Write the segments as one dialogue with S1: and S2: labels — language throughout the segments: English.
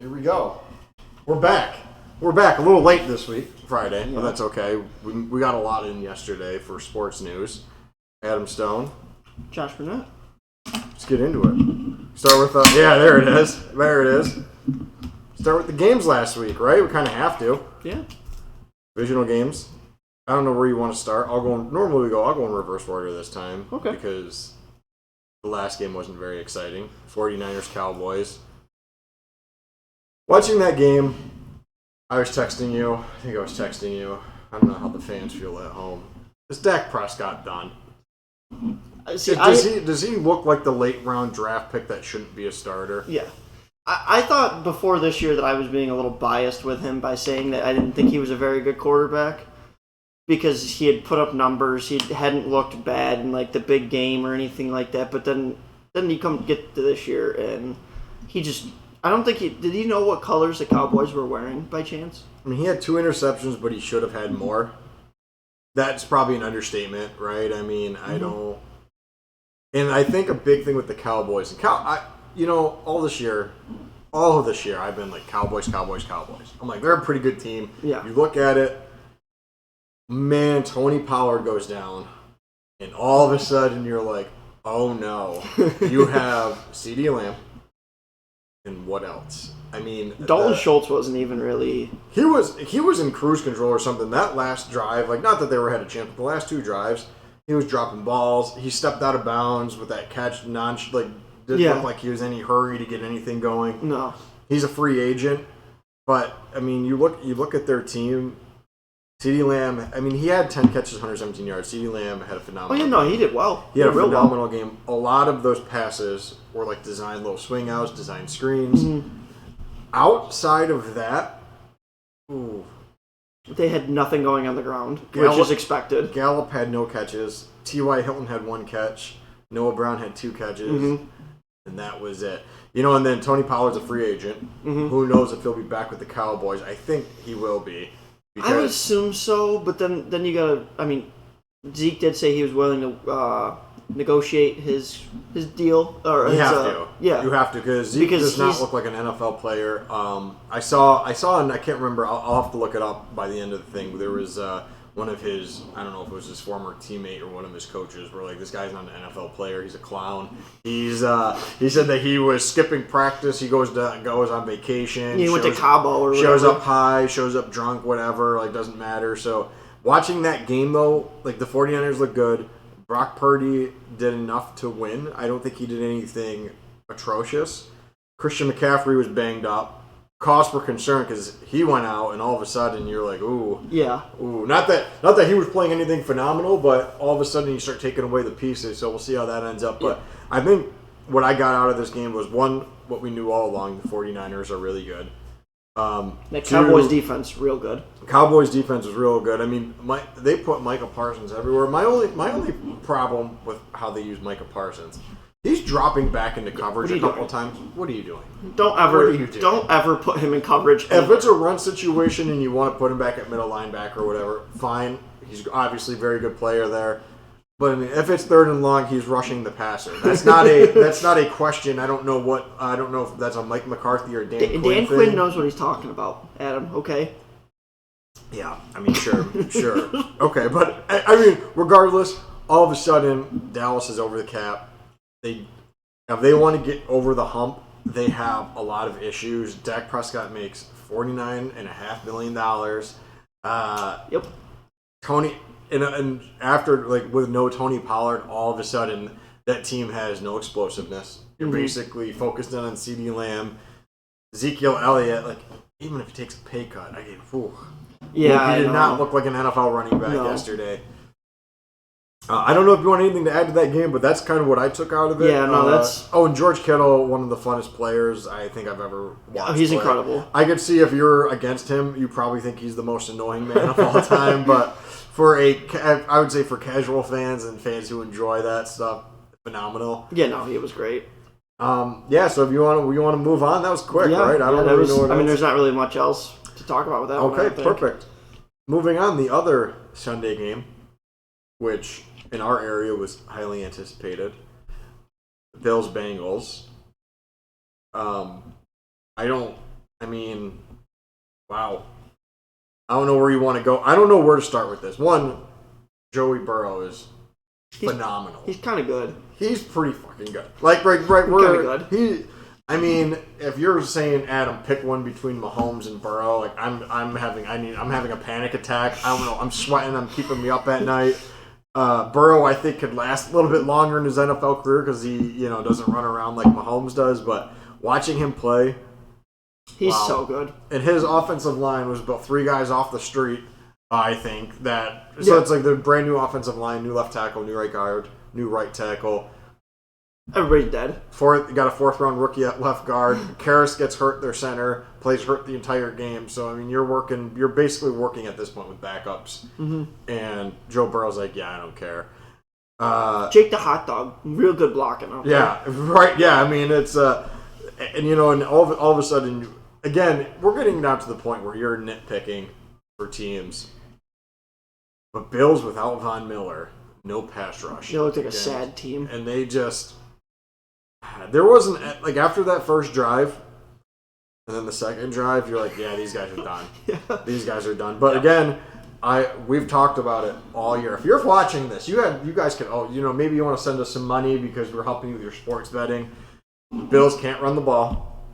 S1: Here we go. We're back. We're back a little late this week, Friday, but that's okay. We got a lot in yesterday for sports news. Adam Stone.
S2: Josh Burnett.
S1: Let's get into it. Start with, there it is. There it is. Start with the games last week, right? We kind of have to.
S2: Yeah.
S1: Divisional games. I don't know where you want to start. I'll go in reverse order this time.
S2: Okay.
S1: Because the last game wasn't very exciting. 49ers, Cowboys. Watching that game, I was texting you. I think I was texting you. I don't know how the fans feel at home. Is Dak Prescott done? Does he look like the late round draft pick that shouldn't be a starter?
S2: Yeah. I thought before this year that I was being a little biased with him by saying that I didn't think he was a very good quarterback because he had put up numbers. He hadn't looked bad in like the big game or anything like that. But then he come get to this year and he just... I don't think did he know what colors the Cowboys were wearing by chance?
S1: I mean, he had 2 interceptions, but he should have had more. That's probably an understatement, right? I mean, I don't... And I think a big thing with the Cowboys... all of this year, I've been like, Cowboys. I'm like, they're a pretty good team.
S2: Yeah.
S1: You look at it, man, Tony Pollard goes down, and all of a sudden you're like, oh no. You have CeeDee Lamb, and what else? I mean...
S2: Dalton Schultz wasn't even really...
S1: He was in cruise control or something. That last drive, like, not that they were ahead of champ, but the last 2 drives, he was dropping balls. He stepped out of bounds with that catch, didn't look like he was in any hurry to get anything going.
S2: No.
S1: He's a free agent. But, I mean, you look at their team, CeeDee Lamb, I mean, he had 10 catches, 117 yards. CeeDee Lamb had a phenomenal game.
S2: He did well.
S1: He had a phenomenal game. A lot of those passes were like designed little swing outs, designed screens.
S2: Mm-hmm.
S1: Outside of that,
S2: they had nothing going on the ground, which is expected.
S1: Gallup had no catches. T.Y. Hilton had 1 catch. Noah Brown had 2 catches.
S2: Mm-hmm.
S1: And that was it. And then Tony Pollard's a free agent.
S2: Mm-hmm.
S1: Who knows if he'll be back with the Cowboys. I think he will be.
S2: I would assume so, but then you gotta... I mean, Zeke did say he was willing to negotiate his deal. Or
S1: you have to.
S2: Yeah.
S1: You have to, because Zeke does not look like an NFL player. I saw, and I can't remember, I'll have to look it up by the end of the thing, but there was one of his, I don't know if it was his former teammate or one of his coaches, were like, this guy's not an NFL player, he's a clown. He said that he was skipping practice, he goes on vacation.
S2: He went to Cabo or whatever.
S1: Shows up high, shows up drunk, whatever, like, doesn't matter. So, watching that game, though, like, the 49ers look good. Brock Purdy did enough to win. I don't think he did anything atrocious. Christian McCaffrey was banged up. Cause for concern because he went out and all of a sudden you're like, ooh.
S2: Yeah.
S1: Ooh. Not that he was playing anything phenomenal, but all of a sudden you start taking away the pieces, so we'll see how that ends up.
S2: Yeah.
S1: But I think what I got out of this game was, one, what we knew all along, the 49ers are really good.
S2: The Cowboys defense, real good.
S1: Cowboys defense was real good. I mean, they put Micah Parsons everywhere. My only problem with how they use Micah Parsons, he's dropping back into coverage a couple of times. What are you doing?
S2: Don't ever put him in coverage.
S1: If it's a run situation and you want to put him back at middle linebacker or whatever, fine. He's obviously a very good player there. But I mean, if it's 3rd and long, he's rushing the passer. That's not a question. I don't know if that's a Mike McCarthy or Dan Quinn
S2: Dan
S1: thing.
S2: Quinn knows what he's talking about, Adam. Okay.
S1: Yeah, I mean, sure. Okay, but I mean, regardless, all of a sudden, Dallas is over the cap. If they want to get over the hump, they have a lot of issues. Dak Prescott makes $49.5 million.
S2: Yep.
S1: Tony, and after, like, with no Tony Pollard, all of a sudden, that team has no explosiveness. You're basically focused in on CeeDee Lamb. Ezekiel Elliott, like, even if he takes a pay cut, he did not look like an NFL running back yesterday. I don't know if you want anything to add to that game, but that's kind of what I took out of it.
S2: Yeah, no, that's...
S1: and George Kittle, one of the funnest players I think I've ever watched.
S2: He's incredible.
S1: I could see if you're against him, you probably think he's the most annoying man of all time, but I would say for casual fans and fans who enjoy that stuff, phenomenal.
S2: Yeah, no, he was great.
S1: So if you want to move on, that was quick, right? I don't really know what else.
S2: There's not really much else to talk about with that one.
S1: Okay, perfect. Moving on, the other Sunday game, which in our area was highly anticipated. Bills-Bengals. I don't I mean, wow. I don't know where you want to go. I don't know where to start with this. One, Joey Burrow is phenomenal.
S2: He's kind of good.
S1: He's pretty fucking good. Like, right, we're kind of good. I mean, if you're saying, Adam, pick one between Mahomes and Burrow, like I'm having a panic attack. I don't know. I'm sweating. I'm keeping me up at night. Burrow, I think, could last a little bit longer in his NFL career because he, doesn't run around like Mahomes does. But watching him play,
S2: he's so good.
S1: And his offensive line was about 3 guys off the street. I think so it's like the brand new offensive line, new left tackle, new right guard, new right tackle.
S2: Everybody's dead.
S1: Got a 4th-round rookie at left guard. Karras gets hurt, their center, plays hurt the entire game. So, I mean, you're basically working at this point with backups. Mm-hmm. And Joe Burrow's like, yeah, I don't care.
S2: Jake the hot dog, real good blocking.
S1: Yeah, right. Yeah, I mean, it's and all of a sudden, again, we're getting down to the point where you're nitpicking for teams. But Bills without Von Miller, no pass rush.
S2: They look like a sad team,
S1: and they just. There wasn't, like, after that first drive, and then the second drive, you're like, yeah, these guys are done. These guys are done. But again, we've talked about it all year. If you're watching this, you guys can, maybe you want to send us some money because we're helping you with your sports betting. Bills can't run the ball.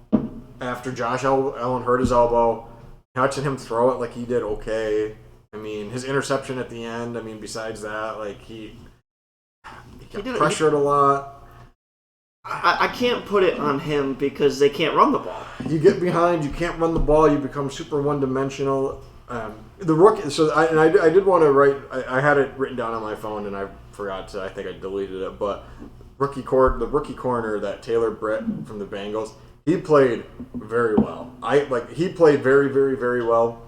S1: After Josh Allen hurt his elbow, watching him throw it like he did okay. I mean, his interception at the end, I mean, besides that, like, he got pressured a lot.
S2: I can't put it on him because they can't run the ball.
S1: You get behind, you can't run the ball, you become super one-dimensional. The rookie. So I did want to write. I had it written down on my phone and I forgot to. I think I deleted it. But the rookie corner, that Taylor Britt from the Bengals, he played very well. He played very, very, very well,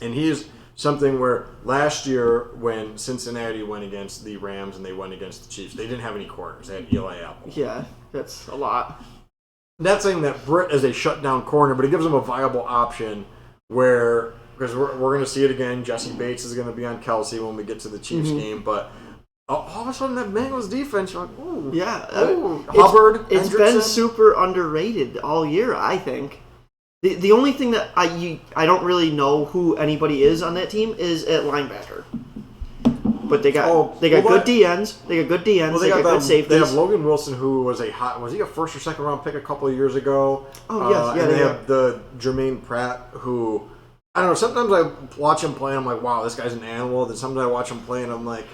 S1: and he's something where last year when Cincinnati went against the Rams and they went against the Chiefs, they didn't have any corners. They had Eli Apple.
S2: Yeah, that's a lot.
S1: Not saying that Britt is a shutdown corner, but it gives them a viable option where, because we're going to see it again, Jesse Bates is going to be on Kelsey when we get to the Chiefs game, but all of a sudden that Bengals defense, you're like, ooh.
S2: Yeah.
S1: Hubbard,
S2: It's been super underrated all year, I think. The only thing that I don't really know who anybody is on that team is at linebacker. But they got good DNs. They got good DNs.
S1: Well,
S2: they got good safeties.
S1: They have Logan Wilson, who was he a first or second round pick a couple of years ago?
S2: Oh yes,
S1: and they have the Jermaine Pratt, who I don't know. Sometimes I watch him play and I'm like, wow, this guy's an animal. Then sometimes I watch him play and I'm like,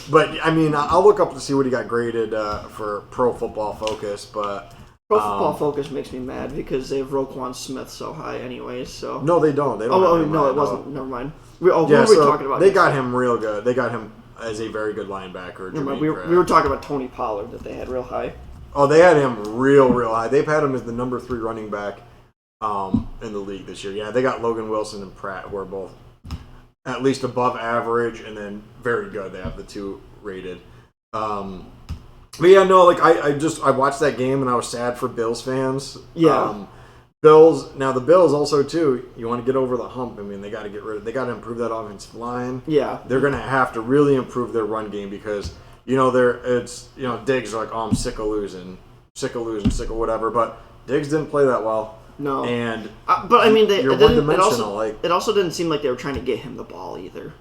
S1: but I mean, I'll look up to see what he got graded for Pro Football Focus, but.
S2: Pro Football Focus makes me mad because they have Roquan Smith so high anyways. So
S1: no, they don't. They don't.
S2: No, it wasn't. Never mind. Who are we talking about?
S1: They got him real good. They got him as a very good linebacker.
S2: We were talking about Tony Pollard that they had real high.
S1: Oh, they had him real high. They've had him as the number 3 running back in the league this year. Yeah, they got Logan Wilson and Pratt, who are both at least above average and then very good. They have the 2 rated. But yeah, no, like I watched that game and I was sad for Bills fans.
S2: Yeah.
S1: The Bills also too. You want to get over the hump. I mean, they got to improve that offensive line.
S2: Yeah.
S1: They're going to have to really improve their run game because Diggs are like, oh, I'm sick of losing, sick of whatever. But Diggs didn't play that well.
S2: No.
S1: And
S2: but I mean,
S1: you're one-dimensional.
S2: It also didn't seem like they were trying to get him the ball either.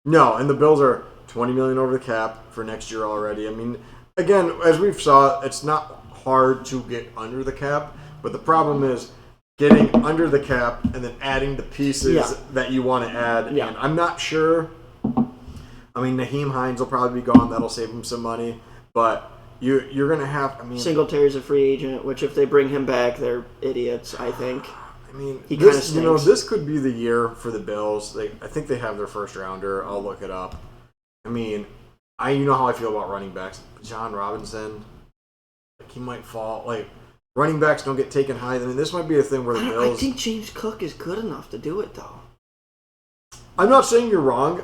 S1: No, and the Bills are $20 million over the cap for next year already. I mean. Again, as we've saw, it's not hard to get under the cap, but the problem is getting under the cap and then adding the pieces that you want to add.
S2: Yeah.
S1: And I'm not sure. I mean, Naheem Hines will probably be gone. That'll save him some money. But you're going to have. I mean,
S2: Singletary's a free agent, which if they bring him back, they're idiots. I think.
S1: I mean,
S2: he kind of stinks.
S1: This could be the year for the Bills. I think they have their first rounder. I'll look it up. I mean. You know how I feel about running backs. John Robinson, he might fall. Running backs don't get taken high. I mean, this might be a thing where the Bills.
S2: I think James Cook is good enough to do it, though.
S1: I'm not saying you're wrong.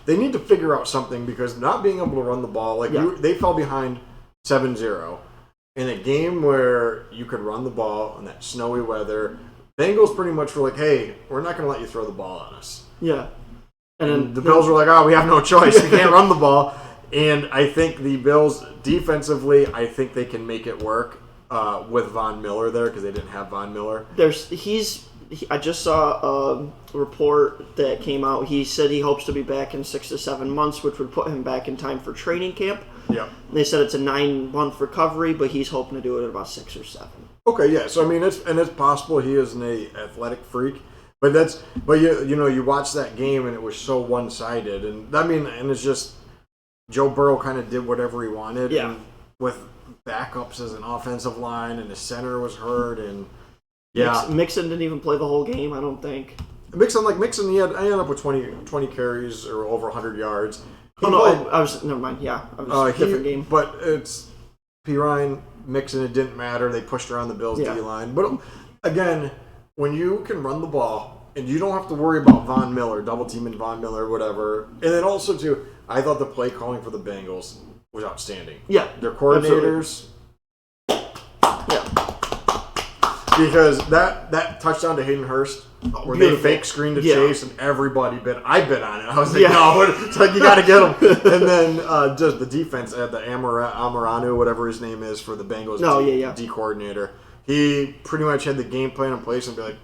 S1: They need to figure out something because not being able to run the ball, they fell behind 7-0 in a game where you could run the ball in that snowy weather. Bengals pretty much were like, hey, we're not going to let you throw the ball on us.
S2: Yeah.
S1: And then the Bills were like, oh, we have no choice. We can't run the ball. And I think the Bills, defensively, I think they can make it work. with Von Miller there because they didn't have Von Miller.
S2: I just saw a report that came out. He said he hopes to be back in 6 to 7 months, which would put him back in time for training camp.
S1: Yeah.
S2: They said it's a 9-month recovery, but he's hoping to do it in about 6 or 7.
S1: Okay, yeah. So I mean, it's possible he is an athletic freak, but you watch that game and it was so one sided, and I mean, and it's just Joe Burrow kind of did whatever he wanted.
S2: Yeah.
S1: And with backups as an offensive line, and the center was hurt, and yeah,
S2: Mixon didn't even play the whole game. I don't think.
S1: Mixon, I ended up with 20 carries or over 100 yards.
S2: Never mind. Yeah, different game.
S1: But it's P. Ryan, Mixon. It didn't matter. They pushed around the Bills' D-line. But again, when you can run the ball and you don't have to worry about Von Miller, double teaming Von Miller, whatever. And then also too, I thought the play calling for the Bengals was outstanding.
S2: Yeah,
S1: their coordinators.
S2: Absolutely. Yeah,
S1: because that touchdown to Hayden Hurst. Where they fake screen to Chase and everybody bid. I bid on it. I was like, no, it's like you got to get him. And then just the defense, the Amaranu, whatever his name is for the Bengals D coordinator. He pretty much had the game plan in place and be like,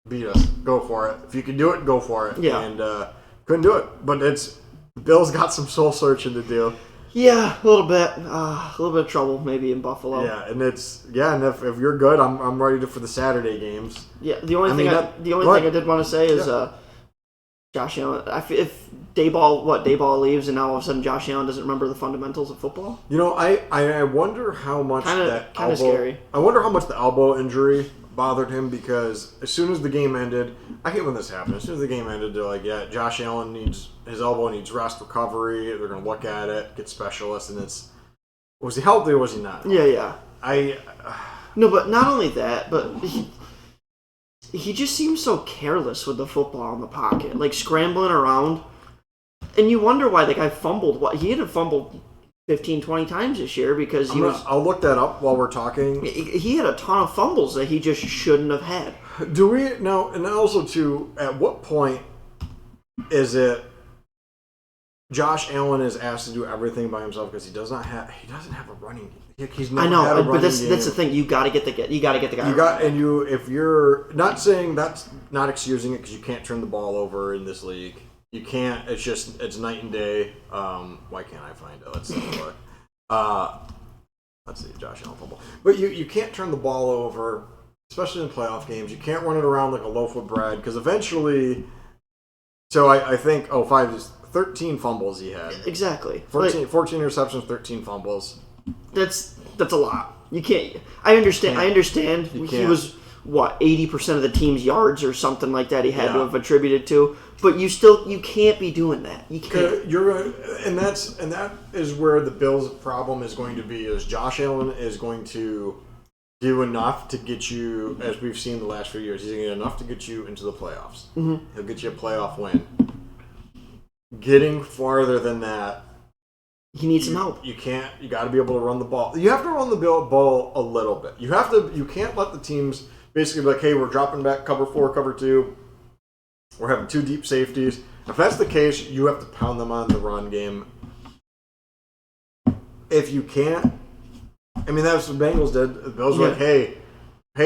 S1: beat us, go for it. If you can do it, go for it.
S2: Yeah.
S1: And couldn't do it. But the Bills got some soul searching to do.
S2: Yeah, a little bit of trouble maybe in Buffalo.
S1: Yeah, and and if you're good, I'm ready for the Saturday games.
S2: Yeah, the only thing I did want to say is Josh Allen. If Dayball leaves, and now all of a sudden Josh Allen doesn't remember the fundamentals of football.
S1: I wonder how much
S2: kind of scary.
S1: I wonder how much the elbow injury bothered him, because as soon as the game ended, I hate when this happens. As soon as the game ended, they're like, yeah, Josh Allen his elbow needs rest, recovery. They're going to look at it, get specialists, and was he healthy or was he not?
S2: Yeah. No, but not only that, but he just seems so careless with the football in the pocket, like scrambling around. And you wonder why the guy fumbled. He had fumbled 15, 20 times this year because
S1: I'll look that up while we're talking.
S2: He had a ton of fumbles that he just shouldn't have had.
S1: Do we now? And also, too, at what point is it Josh Allen is asked to do everything by himself because he doesn't have a running game? He's never had a running
S2: but that's
S1: game.
S2: That's the thing. You got to get the guy.
S1: If you're not saying that's not excusing it because you can't turn the ball over in this league. You can't. It's night and day. Why can't I find it? Let's see. Let's see. Josh Allen fumble. But you can't turn the ball over, especially in playoff games. You can't run it around like a loaf of bread because eventually. So I think 13 fumbles he had.
S2: Exactly.
S1: 14 interceptions, 13 fumbles.
S2: That's a lot. You can't. I understand. He was 80% of the team's yards or something like that. He had to have attributed to. But you can't be doing that. You can't.
S1: And that is where the Bills' problem is going to be. Is Josh Allen is going to do enough to get you, as we've seen the last few years, he's going to get enough to get you into the playoffs. Mm-hmm. He'll get you a playoff win. Getting farther than that,
S2: he needs some help.
S1: You can't. You got to be able to run the ball. You have to run the ball a little bit. You have to. You can't let the teams basically be like, hey, we're dropping back cover 4, cover 2. We're having 2 deep safeties. If that's the case, you have to pound them on the run game. If you can't, I mean, that's what the Bengals did. The Bills were like, hey,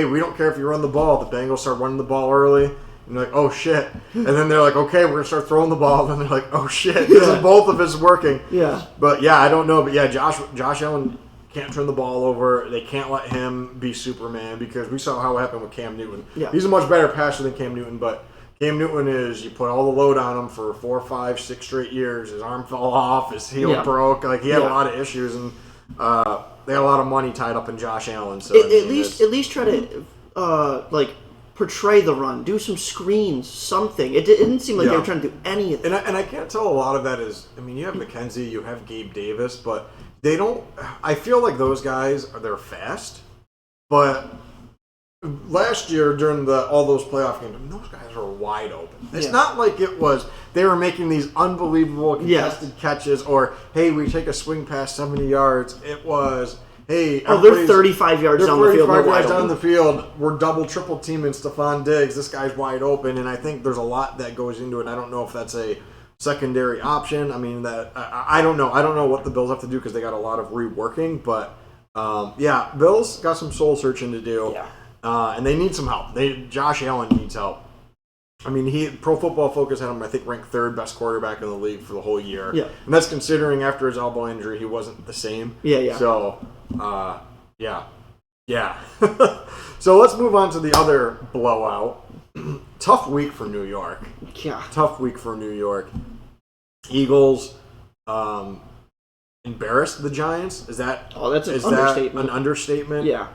S1: we don't care if you run the ball. The Bengals start running the ball early. And they're like, oh, shit. And then they're like, okay, we're going to start throwing the ball. And then they're like, oh, shit. Both of us working.
S2: Yeah.
S1: But, I don't know. But, Josh Allen can't turn the ball over. They can't let him be Superman because we saw how it happened with Cam Newton. Yeah. He's a much better passer than Cam Newton, but Cam Newton you put all the load on him for 4, 5, 6 straight years. His arm fell off. His heel broke. Like, he had a lot of issues, and they had a lot of money tied up in Josh Allen. So
S2: at least try to portray the run, do some screens, something. It didn't seem like they were trying to do anything.
S1: And I can't tell a lot of that is. I mean, you have McKenzie, you have Gabe Davis, but they don't. I feel like those guys they're fast, but. Last year, during all those playoff games, those guys were wide open. It's not like it was they were making these unbelievable contested catches or, hey, we take a swing past 70 yards. It was, hey,
S2: they're 35 yards down the field.
S1: 35 yards down the field. We're double, triple teaming Stephon Diggs. This guy's wide open, and I think there's a lot that goes into it. I don't know if that's a secondary option. I mean, I don't know. I don't know what the Bills have to do because they got a lot of reworking, but Bills got some soul searching to do.
S2: Yeah.
S1: And they need some help. Josh Allen needs help. I mean, Pro Football Focus had him, I think, ranked third best quarterback in the league for the whole year.
S2: Yeah.
S1: And that's considering after his elbow injury, he wasn't the same.
S2: Yeah.
S1: So, yeah. So let's move on to the other blowout. Tough week for New York.
S2: Yeah.
S1: Tough week for New York. Eagles embarrassed the Giants. Is that
S2: understatement.
S1: An understatement?
S2: Yeah.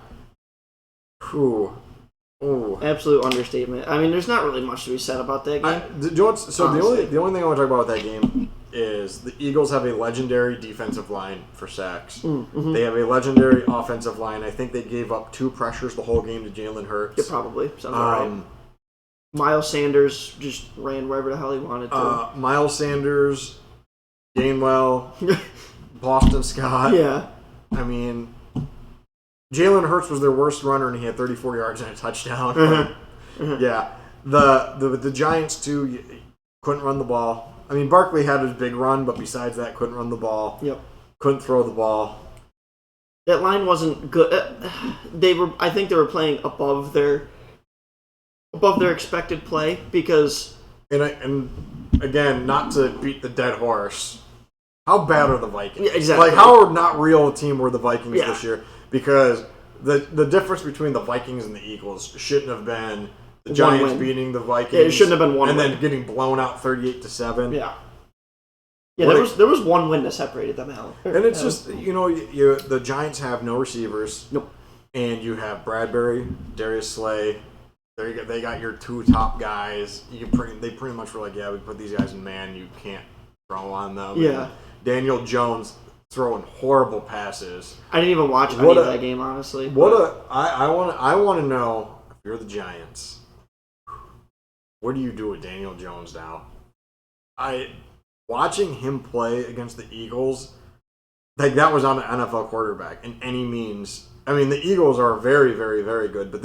S1: Ooh.
S2: Absolute understatement. I mean, there's not really much to be said about that game.
S1: The only thing I want to talk about with that game is the Eagles have a legendary defensive line for sacks.
S2: Mm-hmm.
S1: They have a legendary offensive line. I think they gave up 2 pressures the whole game to Jalen Hurts.
S2: Yeah, probably. Sounds right. Miles Sanders just ran wherever the hell he wanted to.
S1: Miles Sanders, Gainwell, Boston Scott.
S2: Yeah.
S1: I mean, Jalen Hurts was their worst runner, and he had 34 yards and a touchdown.
S2: Mm-hmm.
S1: Yeah. The Giants, too, couldn't run the ball. I mean, Barkley had his big run, but besides that, couldn't run the ball.
S2: Yep.
S1: Couldn't throw the ball.
S2: That line wasn't good. I think they were playing above their expected play because.
S1: And again, not to beat the dead horse, how bad are the Vikings?
S2: Yeah, exactly.
S1: Like, how not real a team were the Vikings
S2: Yeah.
S1: this year? Because the difference between the Vikings and the Eagles shouldn't have been the Giants beating the Vikings.
S2: Yeah, it shouldn't have been one
S1: and
S2: win.
S1: then getting blown out 38-7.
S2: Yeah. Yeah, there was one win that separated them out.
S1: And it's just, the Giants have no receivers.
S2: Nope.
S1: And you have Bradbury, Darius Slay. They got your 2 top guys. They pretty much were like, yeah, we put these guys in man. You can't throw on them.
S2: Yeah.
S1: And Daniel Jones throwing horrible passes.
S2: I didn't even watch any of that game, honestly.
S1: I want to know, if you're the Giants, what do you do with Daniel Jones now? Watching him play against the Eagles, like, that was on an NFL quarterback in any means. I mean, the Eagles are very, very, very good, but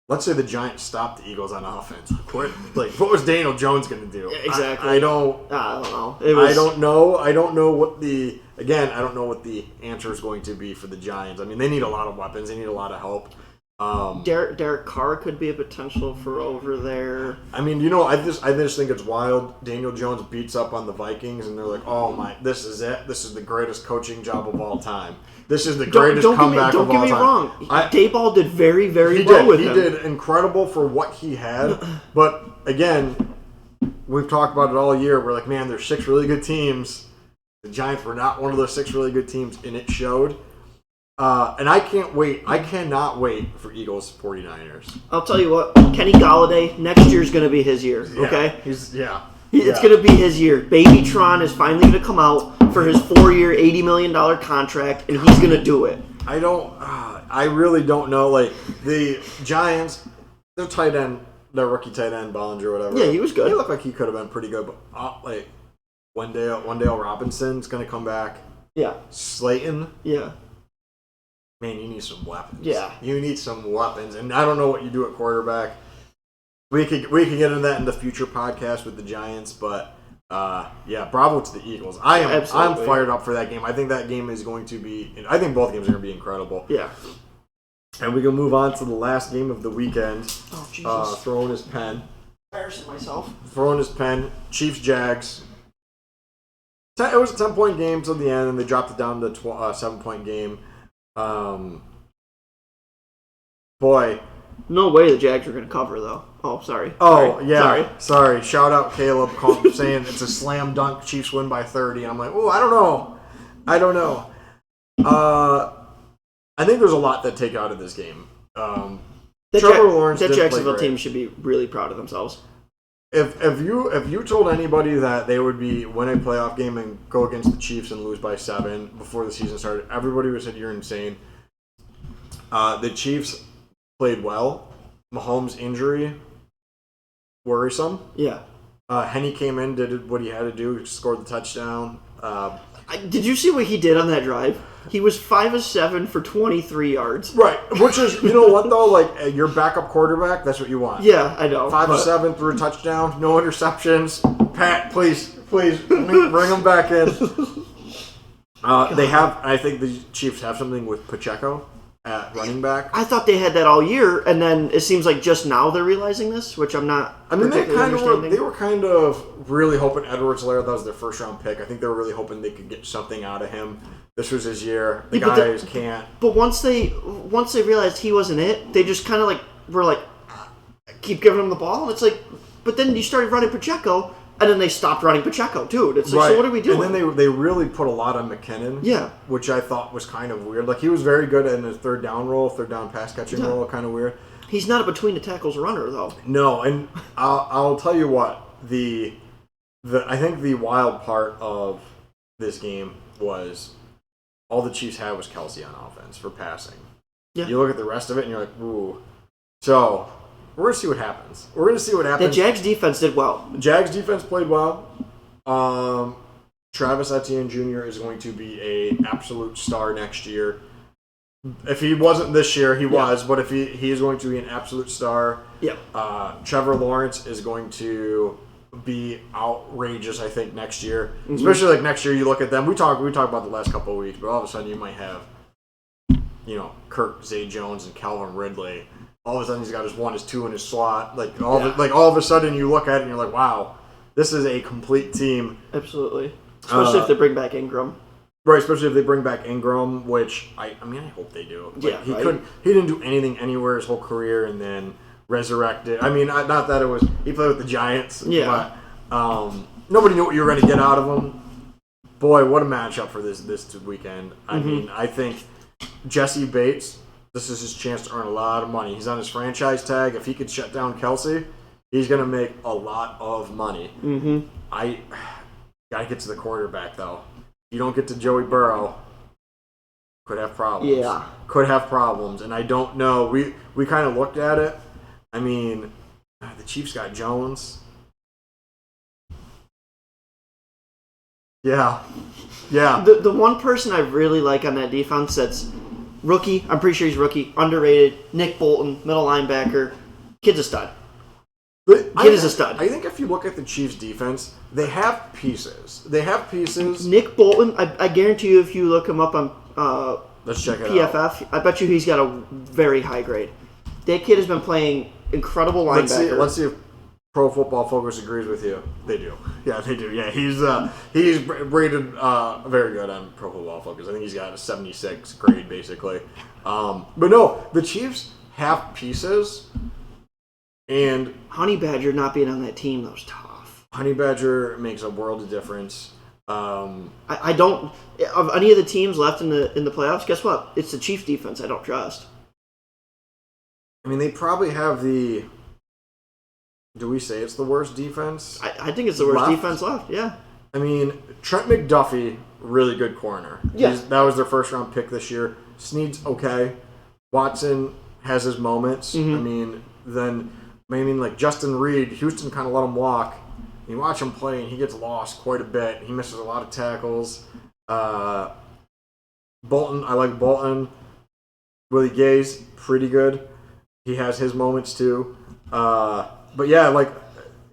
S1: let's say the Giants stopped the Eagles on offense. What was Daniel Jones going to do?
S2: Yeah, exactly.
S1: I don't know. I don't know. I don't know what the answer is going to be for the Giants. I mean, they need a lot of weapons. They need a lot of help.
S2: Derek Carr could be a potential for over there.
S1: I mean, I just think it's wild. Daniel Jones beats up on the Vikings, and they're like, "Oh my, this is it. This is the greatest coaching job of all time. This is the greatest comeback of all time."
S2: Don't get me wrong. Dayball did very, very well with him.
S1: He did incredible for what he had. But again, we've talked about it all year. We're like, man, there's 6 really good teams. The Giants were not one of those 6 really good teams, and it showed. And I cannot wait for Eagles 49ers.
S2: I'll tell you what, Kenny Golladay, next year's going to be his year, okay?
S1: It's
S2: going to be his year. Babytron is finally going to come out for his 4-year, $80 million contract, and he's going to do it.
S1: I really don't know. Like, the Giants, their tight end, their rookie tight end, Bollinger or whatever.
S2: Yeah, he was good.
S1: He looked like he could have been pretty good, but Wendell Robinson's going to come back.
S2: Yeah.
S1: Slayton.
S2: Yeah.
S1: Man, you need some weapons.
S2: Yeah.
S1: You need some weapons. And I don't know what you do at quarterback. We could get into that in the future podcast with the Giants, but bravo to the Eagles. I'm fired up for that game. I think that game is going to be – I think both games are going to be incredible.
S2: Yeah.
S1: And we can move on to the last game of the weekend.
S2: Oh, Jesus.
S1: Throwing his pen.
S2: Embarrassing myself.
S1: Throwing his pen. Chiefs-Jags. It was a 10-point game till the end, and they dropped it down to a 7-point game. Boy.
S2: No way the Jags are going to cover, though. Oh, sorry.
S1: Oh, yeah. Sorry. Shout out Caleb saying it's a slam dunk. Chiefs win by 30. And I'm like, oh, I don't know. I think there's a lot that take out of this game. Trevor Lawrence.
S2: That Jacksonville team should be really proud of themselves.
S1: If you told anybody that they would win a playoff game and go against the Chiefs and lose by 7 before the season started, everybody would have said you're insane. The Chiefs played well. Mahomes' injury, worrisome.
S2: Yeah.
S1: Henny came in, did what he had to do, scored the touchdown.
S2: Did you see what he did on that drive? He was 5 of 7 for 23 yards.
S1: Right, which is, you know what though, like your backup quarterback, that's what you want.
S2: Yeah, I know.
S1: 5 of 7 threw a touchdown, no interceptions. Pat, please, bring him back in. They have. I think the Chiefs have something with Pacheco at running back.
S2: I thought they had that all year, and then it seems like just now they're realizing this, which I'm not.
S1: I mean,
S2: understanding.
S1: they were kind of really hoping Edwards-Helaire, that was their first round pick. I think they were really hoping they could get something out of him. This was his year. The guys can't.
S2: But once they realized he wasn't it, they just kind of like were like, keep giving him the ball. It's like, but then you started running Pacheco. And then they stopped running Pacheco, too. It's like, so what are we doing?
S1: And then they really put a lot on McKinnon, which I thought was kind of weird. Like, he was very good in his third down pass-catching role, kind of weird.
S2: He's not a between-the-tackles runner, though.
S1: No, and I'll tell you what, I think the wild part of this game was all the Chiefs had was Kelsey on offense for passing. Yeah. You look at the rest of it, and you're like, ooh. So... we're going to see what happens. The
S2: Jags defense did well.
S1: The Jags defense played well. Travis Etienne Jr. is going to be an absolute star next year. If he wasn't this year, he was. But if he is going to be an absolute star.
S2: Yeah.
S1: Trevor Lawrence is going to be outrageous, I think, next year. Mm-hmm. Especially like next year, you look at them. We talk about the last couple of weeks, but all of a sudden you might have, Kirk Zay Jones and Calvin Ridley. All of a sudden, he's got his 1, his 2 in his slot. All of a sudden, you look at it and you're like, "Wow, this is a complete team."
S2: Absolutely, especially if they bring back Ingram.
S1: Right, especially if they bring back Ingram, which I hope they do. He didn't do anything anywhere his whole career, and then resurrected. I mean, not that it was he played with the Giants, but nobody knew what you were going to get out of him. Boy, what a matchup for this weekend. I mean, I think Jesse Bates. This is his chance to earn a lot of money. He's on his franchise tag. If he could shut down Kelsey, he's going to make a lot of money. Mm-hmm. I got to get to the quarterback, though. You don't get to Joey Burrow, could have problems.
S2: Yeah.
S1: Could have problems. And I don't know. We kind of looked at it. I mean, the Chiefs got Jones. Yeah. Yeah.
S2: The one person I really like on that defense that's rookie, I'm pretty sure he's rookie, underrated, Nick Bolton, middle linebacker. Kid's a stud. Kid is a stud.
S1: I think if you look at the Chiefs' defense, they have pieces.
S2: Nick Bolton, I guarantee you if you look him up on
S1: let's check it
S2: PFF,
S1: out.
S2: I bet you he's got a very high grade. That kid has been playing incredible linebacker.
S1: Let's see if Pro Football Focus agrees with you. They do. Yeah, they do. Yeah, he's rated very good on Pro Football Focus. I think he's got a 76 grade, basically. But no, the Chiefs have pieces. And
S2: Honey Badger not being on that team, that was tough.
S1: Honey Badger makes a world of difference.
S2: I don't of any of the teams left in the playoffs. Guess what? It's the Chiefs defense I don't trust.
S1: I mean, they probably have the. Do we say it's the worst defense?
S2: I think it's the worst defense left. Yeah.
S1: I mean, Trent McDuffie, really good corner.
S2: Yeah.
S1: That was their first round pick this year. Snead's okay. Watson has his moments. Like Justin Reed, Houston kind of let him walk. You watch him play, and he gets lost quite a bit. He misses a lot of tackles. Bolton, I like Bolton. Willie Gay's pretty good. He has his moments too. But yeah, like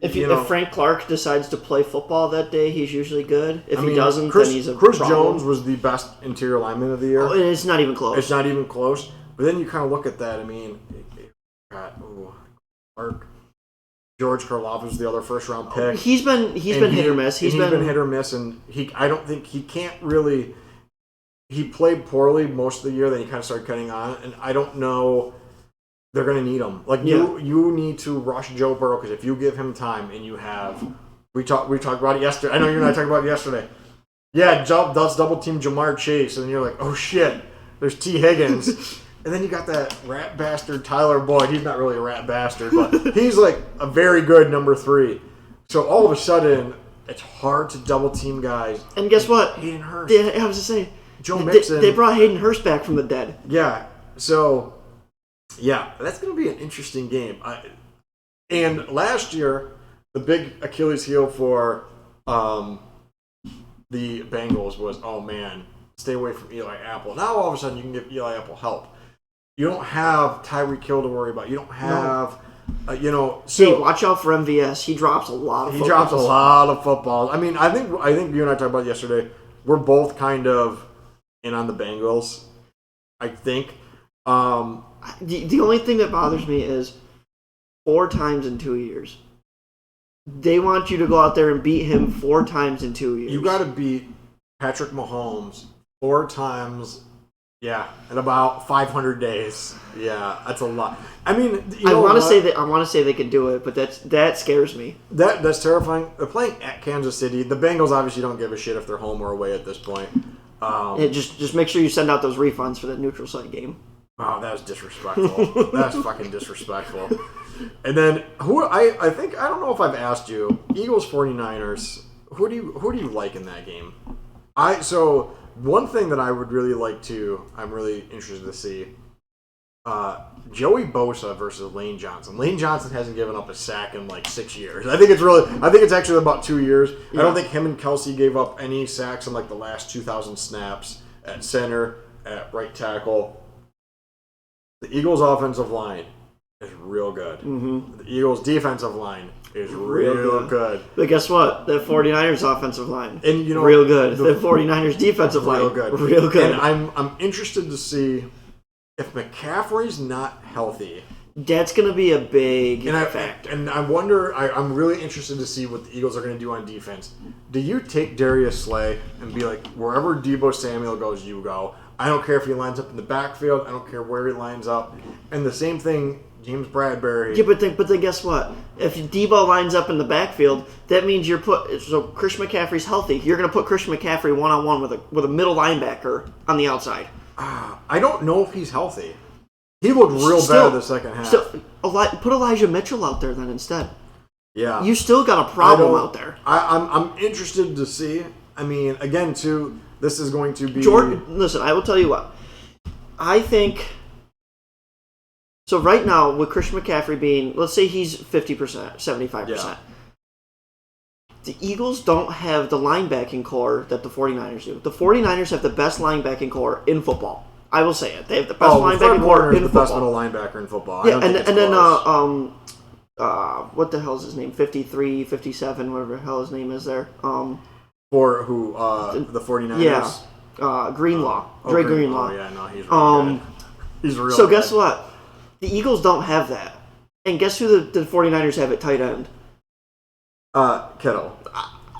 S2: if Frank Clark decides to play football that day, he's usually good. If he doesn't, then he's a
S1: Chris
S2: problem.
S1: Jones was the best interior lineman of the year.
S2: Oh, and it's not even close.
S1: It's not even close. But then you kind of look at that. I mean, Clark. George Karloff was the other first round pick.
S2: He's been hit or miss. He's been
S1: hit or miss, and I don't think he can't really. He played poorly most of the year. Then he kind of started cutting on, and I don't know. They're going to need him. You need to rush Joe Burrow because if you give him time and you have, we talked about it yesterday. I know you and I talked about it yesterday. Yeah, let's double team Jamar Chase, and you're like, oh shit, there's T Higgins, and then you got that rat bastard Tyler Boyd. He's not really a rat bastard, but he's like a very good number 3. So all of a sudden, it's hard to double team guys.
S2: And guess what?
S1: Hayden Hurst.
S2: I was just saying,
S1: Joe Mixon.
S2: They brought Hayden Hurst back from the dead.
S1: Yeah. So. Yeah, that's going to be an interesting game. And last year, the big Achilles heel for the Bengals was, oh man, stay away from Eli Apple. Now all of a sudden you can give Eli Apple help. You don't have Tyreek Hill to worry about. You don't have,
S2: Hey, watch out for MVS. He drops a lot of footballs.
S1: He drops a lot of footballs. I mean, I think you and I talked about it yesterday. we're both kind of in on the Bengals, I think.
S2: The only thing that bothers me is 4 times in 2 years. They want you to go out there and beat him 4 times in 2 years.
S1: You got to beat Patrick Mahomes 4 times, in about 500 days. Yeah, that's a lot. I mean,
S2: I want to say they could do it, but that scares me.
S1: That's terrifying. They're playing at Kansas City. The Bengals obviously don't give a shit if they're home or away at this point.
S2: Just make sure you send out those refunds for that neutral site game.
S1: Oh, that was disrespectful. That's fucking disrespectful. And then I think I don't know if I've asked you, Eagles 49ers, who do you like in that game? So one thing that I would really like to, I'm really interested to see, Joey Bosa versus Lane Johnson. Lane Johnson hasn't given up a sack in like 6 years. I think it's actually about 2 years. Yeah. I don't think him and Kelsey gave up any sacks in like the last 2,000 snaps at center, at right tackle. The Eagles' offensive line is real good. Mm-hmm. The Eagles' defensive line is real good.
S2: But guess what? The 49ers' offensive line,
S1: and
S2: real good. The 49ers' defensive line, real good.
S1: And I'm interested to see if McCaffrey's not healthy.
S2: That's going to be a big factor.
S1: And I wonder, I'm really interested to see what the Eagles are going to do on defense. Do you take Darius Slay and be like, wherever Deebo Samuel goes, you go? I don't care if he lines up in the backfield. I don't care where he lines up. And the same thing, James Bradbury.
S2: Yeah, but then guess what? If Deebo lines up in the backfield, that means so Christian McCaffrey's healthy. You're going to put Christian McCaffrey one-on-one with a middle linebacker on the outside.
S1: I don't know if he's healthy. He looked real bad the second half.
S2: Put Elijah Mitchell out there then instead.
S1: Yeah.
S2: You still got a problem out there.
S1: I'm interested to see. I mean, again, too, this is going to be...
S2: Jordan, listen, I will tell you what. I think... So right now, with Christian McCaffrey being... Let's say he's 50%, 75%. Yeah. The Eagles don't have the linebacking core that the 49ers do. The 49ers have the best linebacking core in football. I will say it. They have the best linebacking core in football.
S1: The best middle linebacker in football.
S2: Yeah, and then what the hell is his name? 53, 57, whatever the hell his name is there.
S1: For who? The 49ers?
S2: Yeah. Greenlaw. Dre Greenlaw.
S1: Oh, yeah, no, he's really good. He's real
S2: So
S1: good.
S2: Guess what? The Eagles don't have that. And guess who the 49ers have at tight end?
S1: Kittle.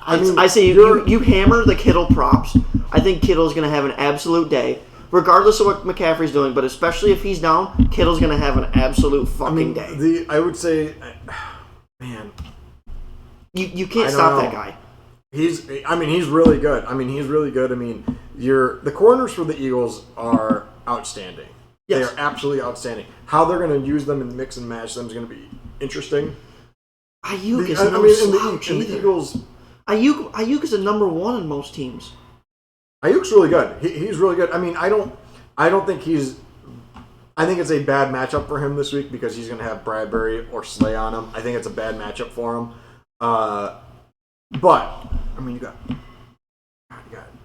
S2: I say you hammer the Kittle props. I think Kittle's going to have an absolute day, regardless of what McCaffrey's doing, but especially if he's down, Kittle's going to have an absolute fucking day.
S1: I would say, man.
S2: You can't stop that guy.
S1: He's really good. The corners for the Eagles are outstanding. Yes. They are absolutely outstanding. How they're going to use them and mix and match them is going to be interesting.
S2: Ayuk is no slouch either.
S1: The Eagles,
S2: Ayuk is a number 1 in most teams.
S1: Ayuk's really good. He's really good. I mean, I don't think he's. I think it's a bad matchup for him this week because he's going to have Bradbury or Slay on him. I think it's a bad matchup for him. But I mean, you got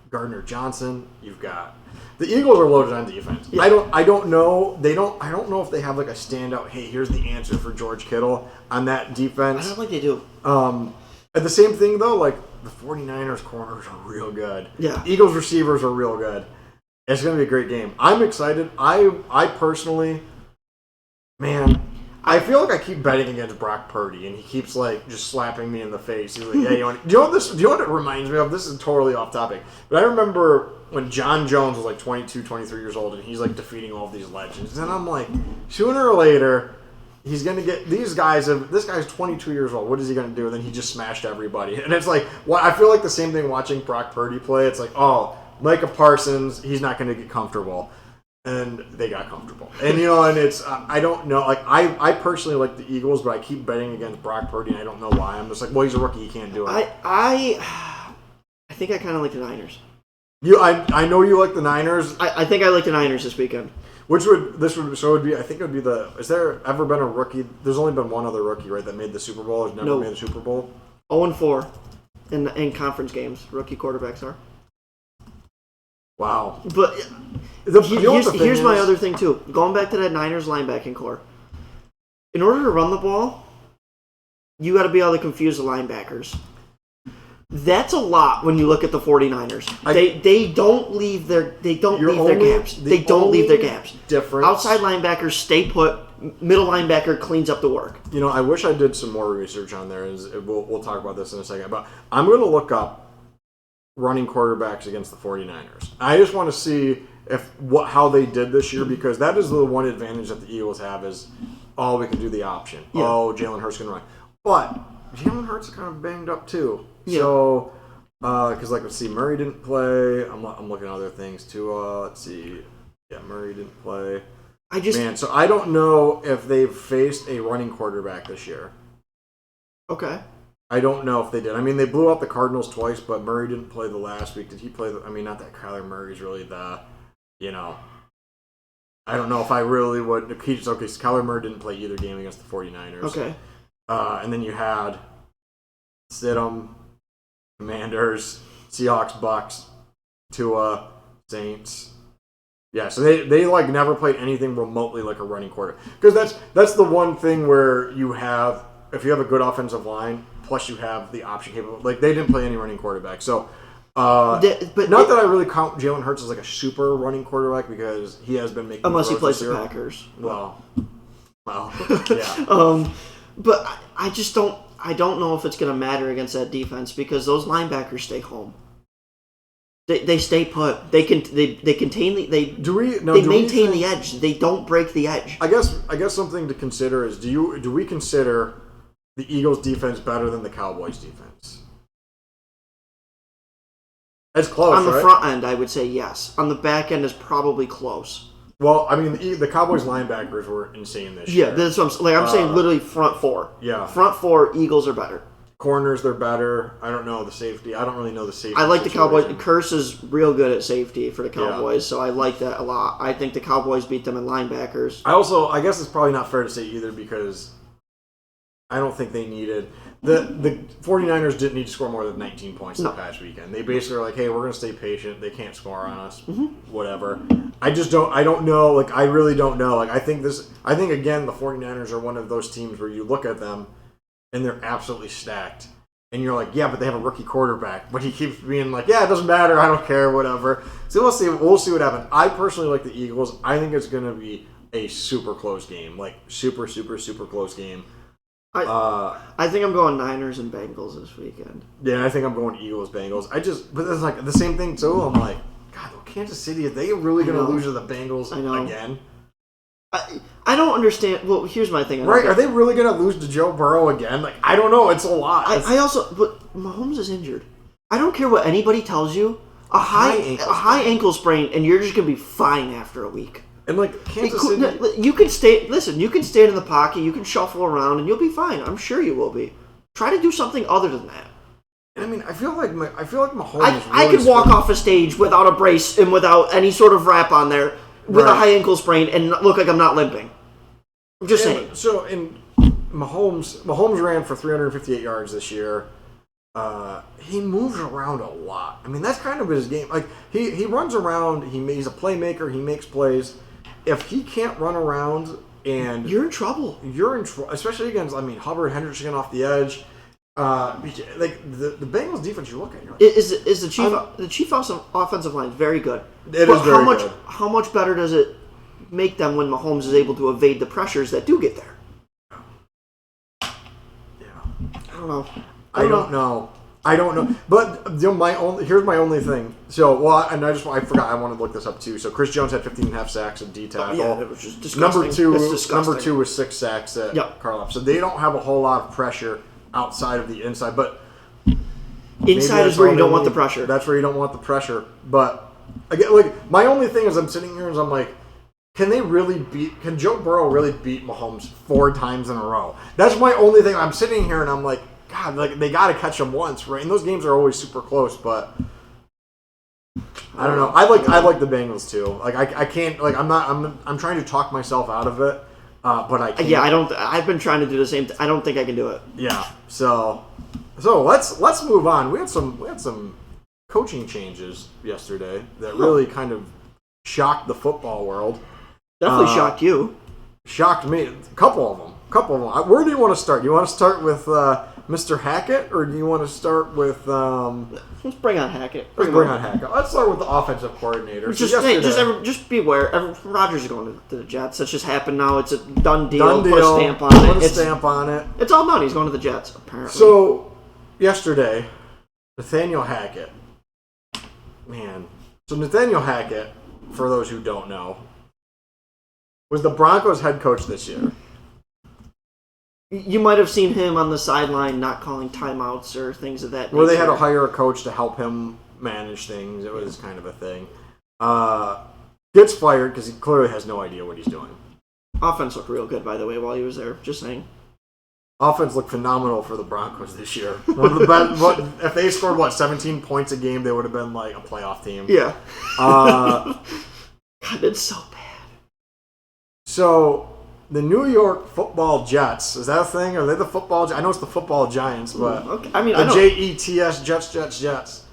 S1: Gardner Johnson. You've got the Eagles are loaded on defense. Yeah. I don't know. I don't know if they have like a standout. Hey, here's the answer for George Kittle on that defense.
S2: I don't think they do.
S1: At the same thing though, like the 49ers corners are real good.
S2: Yeah.
S1: Eagles receivers are real good. It's going to be a great game. I'm excited. I personally, man, I feel like I keep betting against Brock Purdy, and he keeps like just slapping me in the face. He's like, "Yeah, do you know what it reminds me of? This is totally off topic, but I remember when John Jones was like 22, 23 years old, and he's like defeating all of these legends, and I'm like, sooner or later, he's gonna get these guys. This guy's 22 years old. What is he gonna do? And then he just smashed everybody, and it's like, I feel like the same thing watching Brock Purdy play. It's like, oh, Micah Parsons, he's not gonna get comfortable. And they got comfortable. And, and it's, I don't know. Like, I personally like the Eagles, but I keep betting against Brock Purdy, and I don't know why. I'm just like, well, he's a rookie. He can't do it.
S2: I think I kind of like the Niners.
S1: I know you like the Niners.
S2: I think I like the Niners this weekend.
S1: I think it would be has there ever been a rookie? There's only been one other rookie, right, that made the Super Bowl, has never made the Super Bowl?
S2: 0-4 in conference games, rookie quarterbacks are.
S1: Wow.
S2: But here's my other thing, too. Going back to that Niners linebacking core. In order to run the ball, you got to be able to confuse the linebackers. That's a lot when you look at the 49ers. They don't leave their gaps. They don't leave their gaps.
S1: Difference.
S2: Outside linebackers stay put. Middle linebacker cleans up the work.
S1: I wish I did some more research on there. We'll talk about this in a second. But I'm going to look up running quarterbacks against the 49ers. I just want to see how they did this year, because that is the one advantage that the Eagles have is, we can do the option. Yeah. Jalen Hurts can run. But Jalen Hurts is kind of banged up too. Yeah. So, because let's see, Murray didn't play. I'm looking at other things too. Let's see. Yeah, Murray didn't play. So I don't know if they've faced a running quarterback this year.
S2: Okay.
S1: I don't know if they did. I mean, they blew out the Cardinals twice, but Murray didn't play the last week. Did he play? Not that Kyler Murray's really the, I don't know if I really would. Kyler Murray didn't play either game against the 49ers.
S2: Okay.
S1: And then you had Stidham, Commanders, Seahawks, Bucks, Tua, Saints. Yeah, so they never played anything remotely like a running quarterback. Because that's the one thing where you have, if you have a good offensive line, plus you have the option capable. They didn't play any running quarterback. So, not that I really count Jalen Hurts as a super running quarterback, because he has been making
S2: unless he plays the Packers.
S1: Well, yeah.
S2: But I just don't. I don't know if it's going to matter against that defense, because those linebackers stay home. They stay put. They contain the. They maintain the edge. They don't break the edge.
S1: I guess something to consider is, do we consider the Eagles defense better than the Cowboys defense? It's close.
S2: On the
S1: right?
S2: front end, I would say yes. On the back end is probably close.
S1: Well, the Cowboys linebackers were insane this year.
S2: Yeah, that's what I'm saying. Literally front four.
S1: Yeah,
S2: front four. Eagles are better.
S1: Corners, they're better. I don't know the safety. I don't really know the safety.
S2: I like the Cowboys. Curse is real good at safety for the Cowboys, so I like that a lot. I think the Cowboys beat them in linebackers.
S1: I guess it's probably not fair to say either, because I don't think they needed... The 49ers didn't need to score more than 19 points the past weekend. They basically are like, hey, we're going to stay patient. They can't score on us. Mm-hmm. Whatever. I don't know. I really don't know. I think, again, the 49ers are one of those teams where you look at them and they're absolutely stacked. And you're like, yeah, but they have a rookie quarterback. But he keeps being like, yeah, it doesn't matter. I don't care, whatever. So we'll see what happens. I personally like the Eagles. I think it's going to be a super close game. Super, super, super close game.
S2: I think I'm going Niners and Bengals this weekend.
S1: Yeah, I think I'm going Eagles, Bengals. But it's the same thing too. I'm like, God, Kansas City, are they really going to lose to the Bengals again?
S2: I don't understand. Well, here's my thing.
S1: Right, are they really going to lose to Joe Burrow again? I don't know. It's a lot.
S2: But Mahomes is injured. I don't care what anybody tells you. A high ankle sprain, and you're just going to be fine after a week.
S1: And Kansas City,
S2: you can stay. Listen, you can stand in the pocket. You can shuffle around, and you'll be fine. I'm sure you will be. Try to do something other than that.
S1: I feel like Mahomes.
S2: I could walk off a stage without a brace and without any sort of wrap on there with a high ankle sprain and look like I'm not limping. I'm just saying.
S1: So, Mahomes ran for 358 yards this year. He moves around a lot. That's kind of his game. He runs around. He's a playmaker. He makes plays. If he can't run around, and
S2: you're in trouble.
S1: Especially against Hubbard, Henderson off the edge. The Bengals defense, you look at, you're like,
S2: is the chief offensive line very good.
S1: It is very good.
S2: How much better does it make them when Mahomes is able to evade the pressures that do get there?
S1: Yeah,
S2: I don't know.
S1: I don't know. But here's my only thing. So, I forgot. I wanted to look this up too. So Chris Jones had 15.5 sacks at D tackle.
S2: Yeah, it was just disgusting.
S1: Number two was 6 sacks at Karloff. So they don't have a whole lot of pressure outside of the inside. But
S2: inside is where you don't want the pressure.
S1: That's where you don't want the pressure. But again, my only thing is I'm sitting here and I'm like, can Joe Burrow really beat Mahomes 4 times in a row? That's my only thing. I'm sitting here and I'm like, God, they got to catch him once, right? And those games are always super close, but I don't know. I like the Bengals too. I can't. I'm trying to talk myself out of it, but I can't.
S2: Yeah, I don't. I've been trying to do the same. I don't think I can do it.
S1: Yeah. So let's move on. We had some coaching changes yesterday that really kind of shocked the football world.
S2: Definitely shocked you.
S1: Shocked me. A couple of them. Where do you want to start? You want to start with Mr. Hackett, or do you want to start with?
S2: Let's bring on Hackett.
S1: Bring on Hackett. Let's start with the offensive coordinator.
S2: Just be aware. Rodgers is going to the Jets. That's just happened now. It's a done deal.
S1: Done deal.
S2: Put a stamp on it.
S1: Put a stamp on it.
S2: It's all done. He's going to the Jets, apparently.
S1: So, yesterday, Nathaniel Hackett. Man. So, Nathaniel Hackett, for those who don't know, was the Broncos head coach this year.
S2: You might have seen him on the sideline not calling timeouts or things of that nature.
S1: Where they had to hire a coach to help him manage things. It was kind of a thing. Gets fired because he clearly has no idea what he's doing.
S2: Offense looked real good, by the way, while he was there. Just saying.
S1: Offense looked phenomenal for the Broncos this year. One of the best. If they scored 17 points a game, they would have been like a playoff team.
S2: Yeah. God, it's so bad.
S1: So the New York Football Jets, is that a thing? Are they the football? I know it's the Football Giants, but
S2: okay. I mean,
S1: the Jets, Jets.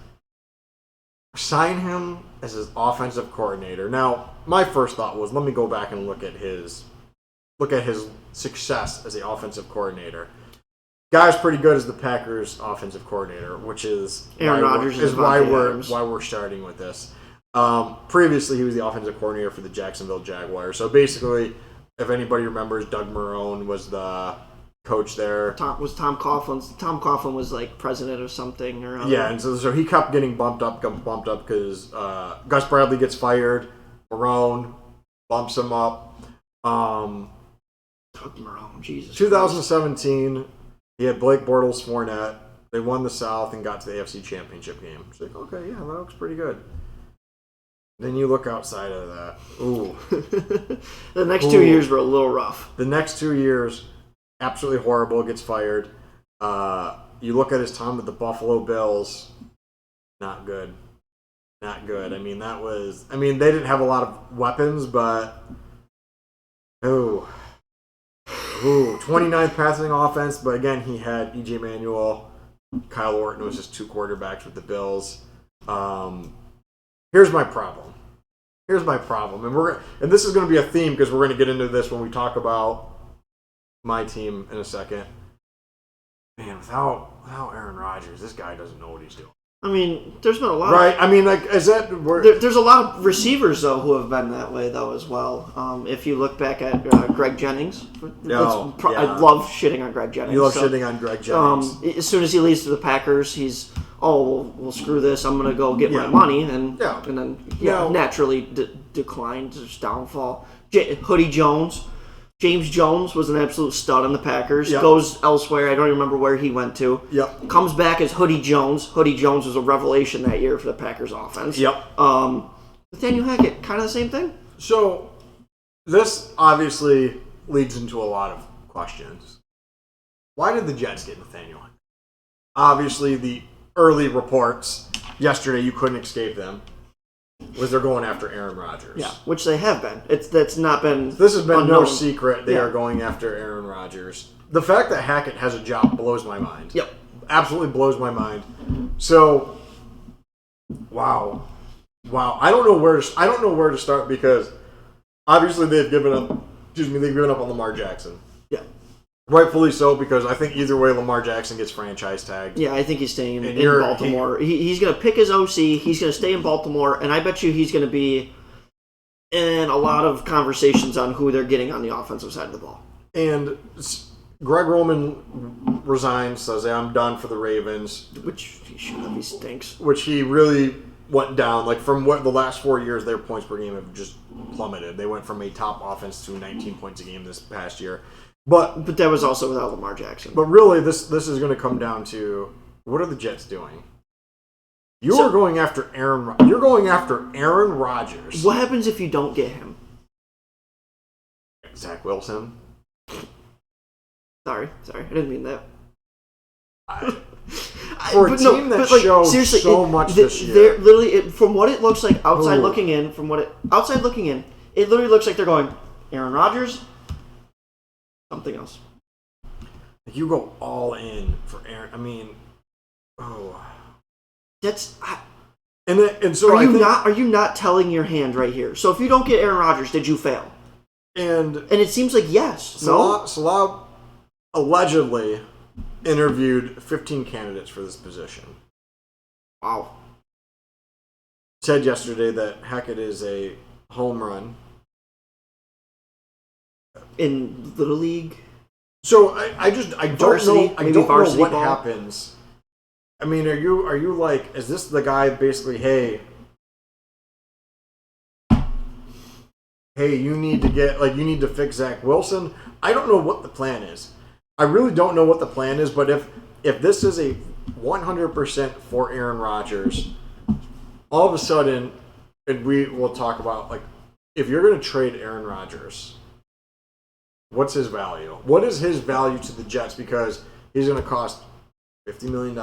S1: Sign him as his offensive coordinator. Now, my first thought was, let me go back and look at his success as the offensive coordinator. Guy's pretty good as the Packers offensive coordinator, which is
S2: Aaron Rodgers
S1: is why we're starting with this. Previously, he was the offensive coordinator for the Jacksonville Jaguars. So basically, if anybody remembers, Doug Marrone was the coach there.
S2: Tom Coughlin was like president of something or other.
S1: Yeah, and so he kept getting bumped up because Gus Bradley gets fired. Marrone bumps him up.
S2: Doug Marrone, Jesus.
S1: 2017, he had Blake Bortles, Fournette. They won the South and got to the NFC Championship game. It's like, okay, yeah, that looks pretty good. Then you look outside of that. Ooh.
S2: The next 2 years were a little rough.
S1: The next 2 years, absolutely horrible. Gets fired. You look at his time with the Buffalo Bills. Not good. Not good. I mean, they didn't have a lot of weapons, but 29th passing offense. But again, he had E.J. Manuel. Kyle Orton was just two quarterbacks with the Bills. Here's my problem. And this is going to be a theme because we're going to get into this when we talk about my team in a second. Man, without Aaron Rodgers, this guy doesn't know what he's doing.
S2: I mean, there's been a lot.
S1: Right? I mean, like, is that...
S2: There's a lot of receivers, though, who have been that way, though, as well. If you look back at Greg Jennings, I love shitting on Greg Jennings.
S1: You love shitting on Greg Jennings.
S2: As soon as he leaves to the Packers, he's, well, screw this, I'm going to go get my money, and then naturally declined, his downfall. Hoodie Jones. James Jones was an absolute stud on the Packers. Yep. Goes elsewhere. I don't even remember where he went to.
S1: Yep.
S2: Comes back as Hoodie Jones. Hoodie Jones was a revelation that year for the Packers offense.
S1: Yep.
S2: Nathaniel Hackett, kind of the same thing?
S1: So, this obviously leads into a lot of questions. Why did the Jets get Nathaniel Hackett? Obviously, the early reports yesterday, you couldn't escape them, was they're going after Aaron Rodgers.
S2: Yeah, which they have been. That's not been.
S1: This has been
S2: unknown.
S1: No secret. They are going after Aaron Rodgers. The fact that Hackett has a job blows my mind.
S2: Yep,
S1: absolutely blows my mind. So, wow. I don't know where to start because obviously they've given up. They've given up on Lamar Jackson.
S2: Yeah,
S1: rightfully so because I think either way Lamar Jackson gets franchise tagged.
S2: Yeah, I think he's staying in Baltimore. He's going to pick his OC. He's going to stay in Baltimore, and I bet you he's going to be in a lot of conversations on who they're getting on the offensive side of the ball.
S1: And Greg Roman resigns, says, I'm done for the Ravens.
S2: Which he should have. He stinks.
S1: Which he really went down. Like, from what the last 4 years, their points per game have just plummeted. They went from a top offense to 19 points a game this past year. But
S2: that was also without Lamar Jackson.
S1: But really, this is going to come down to, what are the Jets doing? You're going after Aaron Rodgers.
S2: What happens if you don't get him?
S1: Zach Wilson.
S2: Sorry, I didn't mean that.
S1: For a team that showed so much this year.
S2: Literally, from what it looks like outside looking in, it literally looks like they're going Aaron Rodgers, something else.
S1: You go all in for Aaron. I mean,
S2: that's.
S1: So
S2: are you not telling your hand right here? So if you don't get Aaron Rodgers, did you fail?
S1: And
S2: it seems like yes.
S1: Salah allegedly interviewed 15 candidates for this position.
S2: Wow.
S1: Said yesterday that Hackett is a home run.
S2: In Little League?
S1: So I don't know what
S2: ball?
S1: happens. I mean, are you like, is this the guy basically, hey, you need to fix Zach Wilson? I don't know what the plan is. I really don't know what the plan is, but if this is a 100% for Aaron Rodgers, all of a sudden, and we will talk about, like, if you're going to trade Aaron Rodgers, what's his value? What is his value to the Jets? Because he's going to cost $50 million.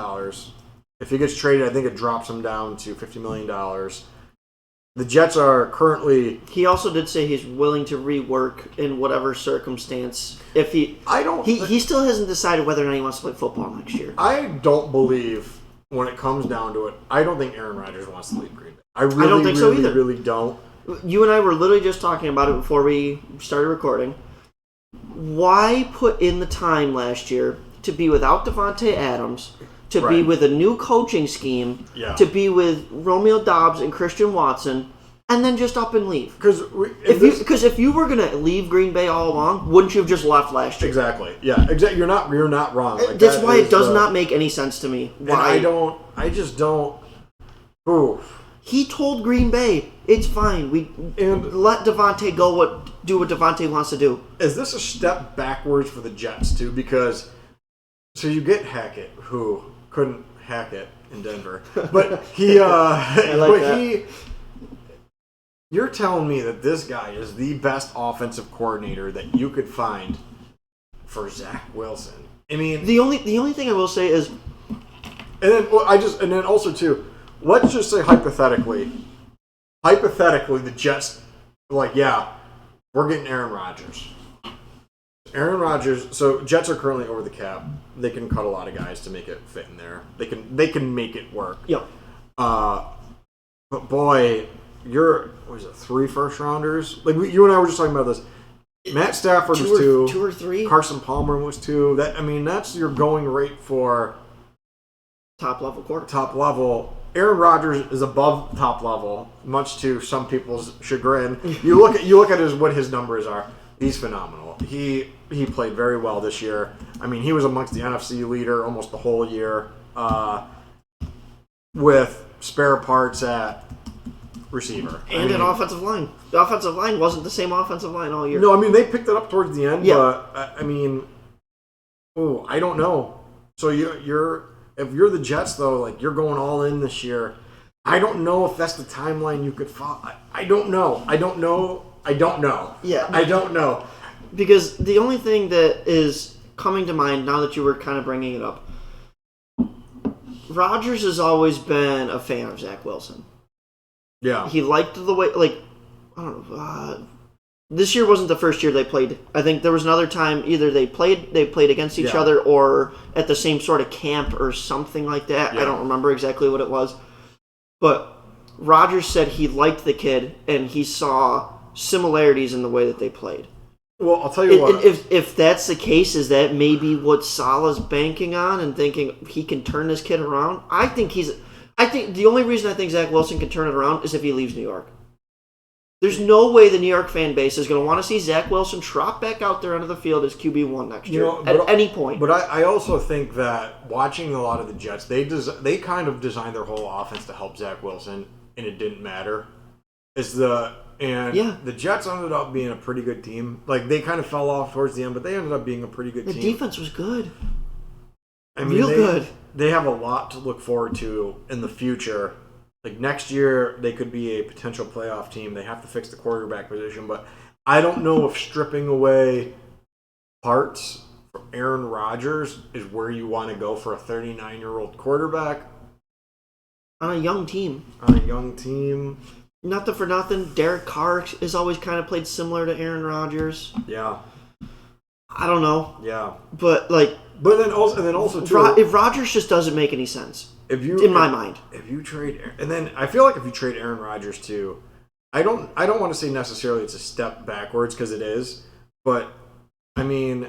S1: If he gets traded, I think it drops him down to $50 million. The Jets are currently...
S2: He also did say he's willing to rework in whatever circumstance. If he still hasn't decided whether or not he wants to play football next year.
S1: I don't believe, when it comes down to it, I don't think Aaron Rodgers wants to leave Green Bay. I
S2: don't think so either.
S1: Really don't.
S2: You and I were literally just talking about it before we started recording. Why put in the time last year to be without Devontae Adams, to be with a new coaching scheme, to be with Romeo Doubs and Christian Watson, and then just up and leave? Because if you were going to leave Green Bay all along, wouldn't you have just left last year?
S1: Exactly. Yeah. Exactly. You're not wrong. Like,
S2: that's why it does not make any sense to me. Why?
S1: I just don't. Ooh.
S2: He told Green Bay, it's fine. Let Devontae do what Devontae wants to do.
S1: Is this a step backwards for the Jets too? Because so you get Hackett, who couldn't hack it in Denver, but you're telling me that this guy is the best offensive coordinator that you could find for Zach Wilson. I mean,
S2: the only thing I will say is,
S1: and then also too, let's just say hypothetically, the Jets like, yeah, we're getting Aaron Rodgers. Aaron Rodgers. So Jets are currently over the cap. They can cut a lot of guys to make it fit in there. They can make it work.
S2: Yep.
S1: But boy, you're 3 first rounders? Like you and I were just talking about this. Matt Stafford was 2.
S2: 2 or 3.
S1: Carson Palmer was 2. That's your going rate for
S2: top level quarterback.
S1: Top level. Aaron Rodgers is above top level, much to some people's chagrin. You look at what his numbers are. He's phenomenal. He played very well this year. I mean, he was amongst the NFC leader almost the whole year, with spare parts at receiver
S2: and an offensive line. The offensive line wasn't the same offensive line all year.
S1: No, I mean they picked it up towards the end.
S2: Yeah.
S1: But I don't know. So if you're the Jets though, like you're going all in this year. I don't know if that's the timeline you could follow. I don't know. Yeah. I don't know.
S2: Because the only thing that is coming to mind now that you were kind of bringing it up, Rodgers has always been a fan of Zach Wilson.
S1: Yeah.
S2: He liked the way, I don't know, this year wasn't the first year they played. I think there was another time either they played against each other or at the same sort of camp or something like that. Yeah. I don't remember exactly what it was. But Rodgers said he liked the kid and he saw similarities in the way that they played.
S1: Well, I'll tell you what.
S2: If that's the case, is that maybe what Salah's banking on and thinking he can turn this kid around? I think the only reason I think Zach Wilson can turn it around is if he leaves New York. There's no way the New York fan base is going to want to see Zach Wilson trot back out there onto the field as QB1 next year at any point.
S1: But I also think that watching a lot of the Jets, they kind of designed their whole offense to help Zach Wilson, and it didn't matter. The Jets ended up being a pretty good team. Like, they kind of fell off towards the end, but they ended up being a pretty good team.
S2: The defense was good.
S1: Good. They have a lot to look forward to in the future. Like, next year, they could be a potential playoff team. They have to fix the quarterback position, but I don't know if stripping away parts from Aaron Rodgers is where you want to go for a 39-year-old quarterback.
S2: On a young team. Nothing for nothing. Derek Carr has always kind of played similar to Aaron Rodgers.
S1: Yeah.
S2: I don't know.
S1: Yeah.
S2: But then also too, if Rodgers just doesn't make any sense. In my mind.
S1: If you trade, and then I feel like if you trade Aaron Rodgers too, I don't want to say necessarily it's a step backwards because it is, but I mean,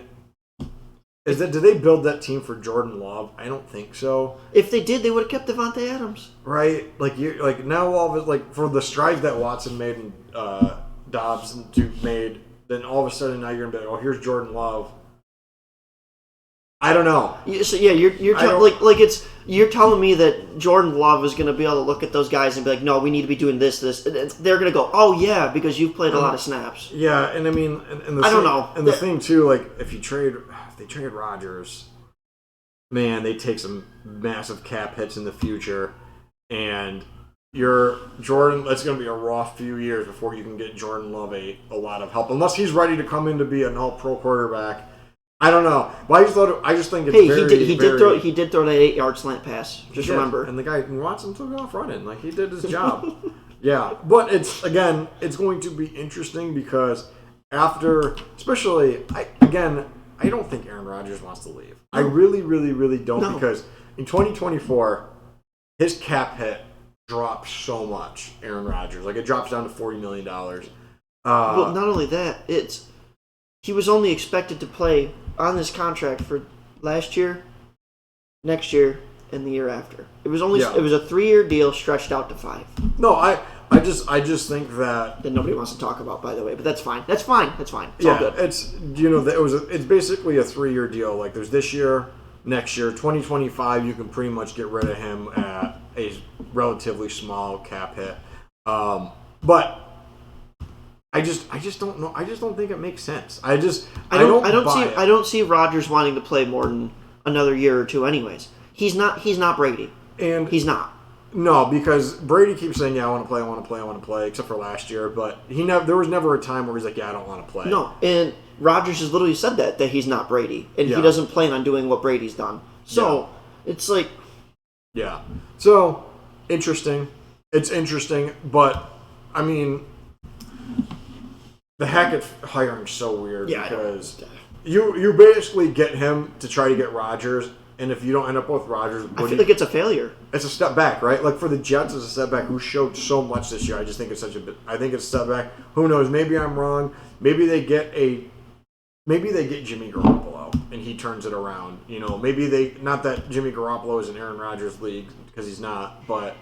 S1: Did they build that team for Jordan Love? I don't think so.
S2: If they did, they would have kept Devontae Adams.
S1: Right? Like now all of it, like for the strides that Watson made and Dobbs made, then all of a sudden now you're gonna be like, oh, here's Jordan Love. I don't know.
S2: So yeah, you're telling me that Jordan Love is going to be able to look at those guys and be like, no, we need to be doing this. And they're going to go, oh yeah, because you've played a lot of snaps.
S1: Yeah, and I mean,
S2: I don't know.
S1: And the thing too, like if they trade Rodgers, man, they take some massive cap hits in the future, and Jordan. That's going to be a rough few years before you can get Jordan Love a lot of help, unless he's ready to come in to be an all-pro quarterback. I don't know. But I just think it's
S2: he did throw that 8-yard slant pass. Just remember.
S1: And the guy Watson took off running. Like he did his job. Yeah. But it's going to be interesting because after, especially I don't think Aaron Rodgers wants to leave. No. I really, really, really don't because in 2024 his cap hit drops so much. Aaron Rodgers, like it drops down to $40 million.
S2: Well, not only that, he was only expected to play on this contract for last year, next year, and the year after. It was a 3-year deal stretched out to 5.
S1: No, I just think that
S2: nobody wants to talk about, by the way, but that's fine. That's fine. It's all good.
S1: It's basically a 3-year deal. Like there's this year, next year, 2025. You can pretty much get rid of him at a relatively small cap hit, but. I just don't know. I just don't think it makes sense. I
S2: don't see Rodgers wanting to play more than another year or two. Anyways, he's not Brady,
S1: and
S2: he's not.
S1: No, because Brady keeps saying, "Yeah, I want to play," except for last year. But there was never a time where he's like, "Yeah, I don't want to play."
S2: No, and Rodgers has literally said that he's not Brady, and he doesn't plan on doing what Brady's done. So it's like,
S1: yeah. So interesting. It's interesting, but I mean. The Hackett hiring is so weird because you basically get him to try to get Rodgers, and if you don't end up with Rodgers,
S2: I feel like it's a failure.
S1: It's a step back, right? Like for the Jets, it's a step back. Who showed so much this year? I just think it's I think it's a step back. Who knows? Maybe I'm wrong. Maybe they get Jimmy Garoppolo and he turns it around. Maybe not that Jimmy Garoppolo is in Aaron Rodgers' league because he's not, but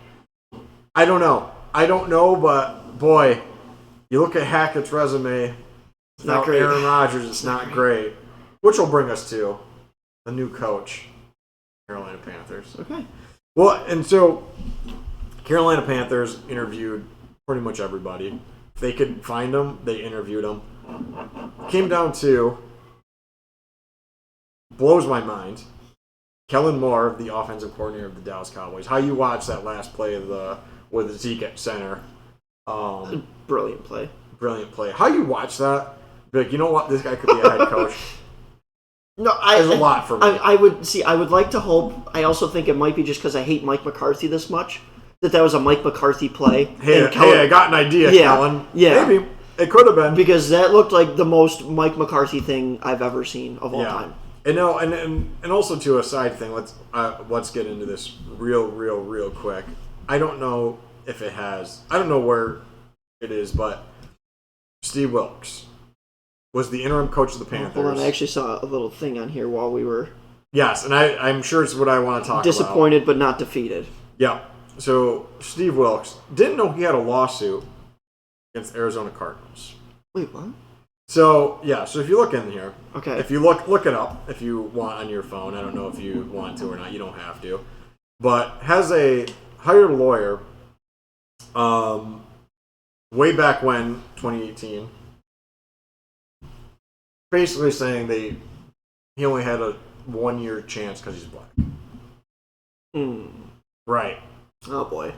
S1: I don't know. But boy. You look at Hackett's resume, without Aaron Rodgers, it's not great. Which will bring us to the new coach, Carolina Panthers.
S2: Okay.
S1: Well, and so Carolina Panthers interviewed pretty much everybody. If they could find them, they interviewed them. Came down to, blows my mind, Kellen Moore, the offensive coordinator of the Dallas Cowboys. How you watch that last play with Zeke at center.
S2: Brilliant play.
S1: How you watch that? Be like, you know what? This guy could be a head coach.
S2: No, there's a lot for me. I would like to hope. I also think it might be just because I hate Mike McCarthy this much that was a Mike McCarthy play.
S1: Hey, I got an idea, Kellen.
S2: Yeah,
S1: maybe it could have been
S2: because that looked like the most Mike McCarthy thing I've ever seen of all time.
S1: And also to a side thing. Let's get into this real quick. I don't know if it has. I don't know where it is, but Steve Wilkes was the interim coach of the Panthers.
S2: Hold on, I actually saw a little thing on here while we were.
S1: Yes, and I'm sure it's what I want to talk about.
S2: Disappointed but not defeated.
S1: Yeah. So Steve Wilkes didn't know he had a lawsuit against Arizona Cardinals.
S2: Wait, what?
S1: So if you look in here,
S2: okay.
S1: If you look it up if you want on your phone. I don't know if you want to or not. You don't have to, but hired a lawyer. Way back when, 2018, basically saying he only had a 1-year chance because he's black. Right.
S2: Oh boy.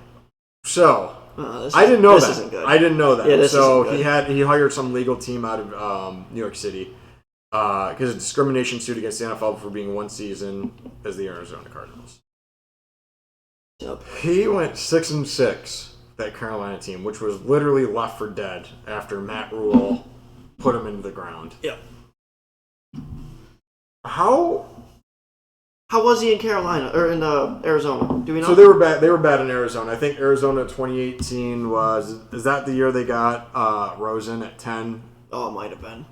S1: So I didn't know that.
S2: This isn't good.
S1: I didn't know that.
S2: Yeah, this
S1: so
S2: isn't good.
S1: he hired some legal team out of New York City because of discrimination suit against the NFL for being one season as the Arizona Cardinals.
S2: Yep.
S1: He went 6-6. That Carolina team, which was literally left for dead after Matt Rule put him into the ground.
S2: Yep.
S1: How
S2: was he in Carolina or in Arizona? Do we know?
S1: So they were bad. They were bad in Arizona. I think Arizona 2018 is that the year they got Rosen at 10?
S2: Oh, it might have been.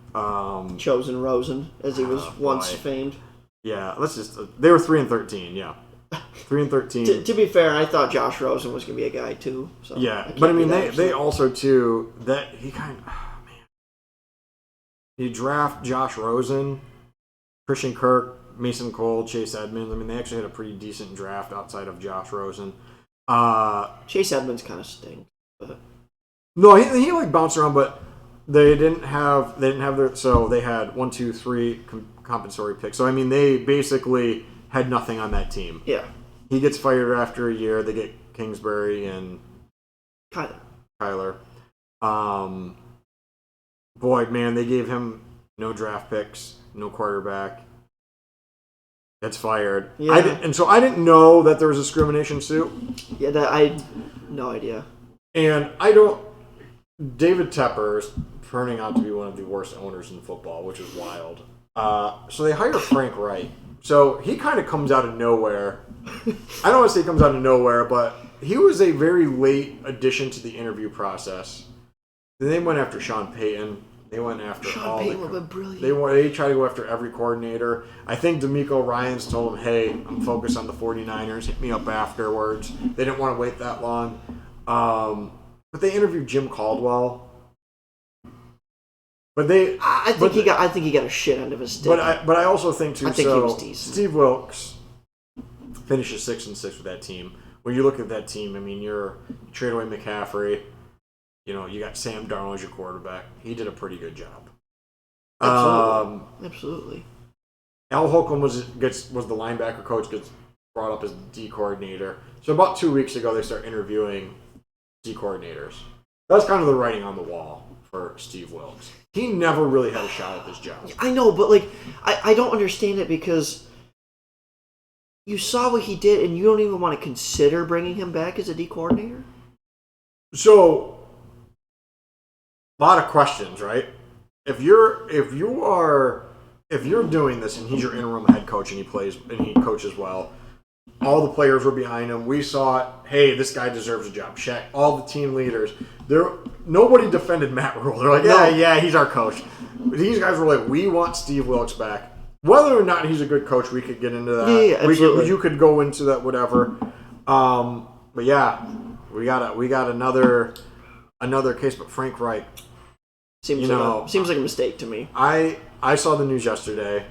S2: Chosen Rosen, as he was once famed.
S1: Yeah, they were 3-13. Yeah, 3-13.
S2: To be fair, I thought Josh Rosen was going to be a guy too. So
S1: Yeah, but I mean, they also too that he kind of man, you draft Josh Rosen, Christian Kirk, Mason Cole, Chase Edmonds. I mean, they actually had a pretty decent draft outside of Josh Rosen.
S2: Chase Edmonds kind of stinks. But...
S1: No, he like bounced around, but they didn't have their so they had 1, 2, 3 compensatory picks. So I mean, they basically had nothing on that team.
S2: Yeah.
S1: He gets fired after a year. They get Kingsbury and Kyler. Boy, man, they gave him no draft picks, no quarterback. Gets fired.
S2: Yeah.
S1: I didn't know that there was a discrimination suit.
S2: Yeah, I no idea.
S1: And David Tepper is turning out to be one of the worst owners in football, which is wild. So they hire Frank Reich. So he kind of comes out of nowhere. I don't want to say he comes out of nowhere, but he was a very late addition to the interview process. Then they went after Sean Payton. They went after
S2: Sean Payton would have been brilliant.
S1: They tried to go after every coordinator. I think DeMeco Ryans told him, hey, I'm focused on the 49ers. Hit me up afterwards. They didn't want to wait that long. But they interviewed Jim Caldwell. But
S2: I think he got a shit end of his stick.
S1: But I also think too.
S2: He was decent.
S1: Steve Wilkes finishes 6-6 with that team. When you look at that team, I mean, you trade away McCaffrey. You know, you got Sam Darnold as your quarterback. He did a pretty good job.
S2: Absolutely.
S1: Al Holcomb was the linebacker coach, gets brought up as D coordinator. So about 2 weeks ago, they start interviewing D coordinators. That's kind of the writing on the wall for Steve Wilkes. He never really had a shot at this job.
S2: I know, but like, I don't understand it because you saw what he did, and you don't even want to consider bringing him back as a D coordinator.
S1: So, a lot of questions, right? If you're doing this and he's your interim head coach and he coaches well, all the players were behind him. We saw it. Hey, this guy deserves a job. Shaq, all the team leaders. Nobody defended Matt Rule. They're like, yeah, he's our coach. These guys were like, we want Steve Wilkes back. Whether or not he's a good coach, we could get into that.
S2: Yeah, absolutely.
S1: You could go into that, whatever. But yeah, we got another case. But Frank Reich
S2: seems like a mistake to me.
S1: I saw the news yesterday,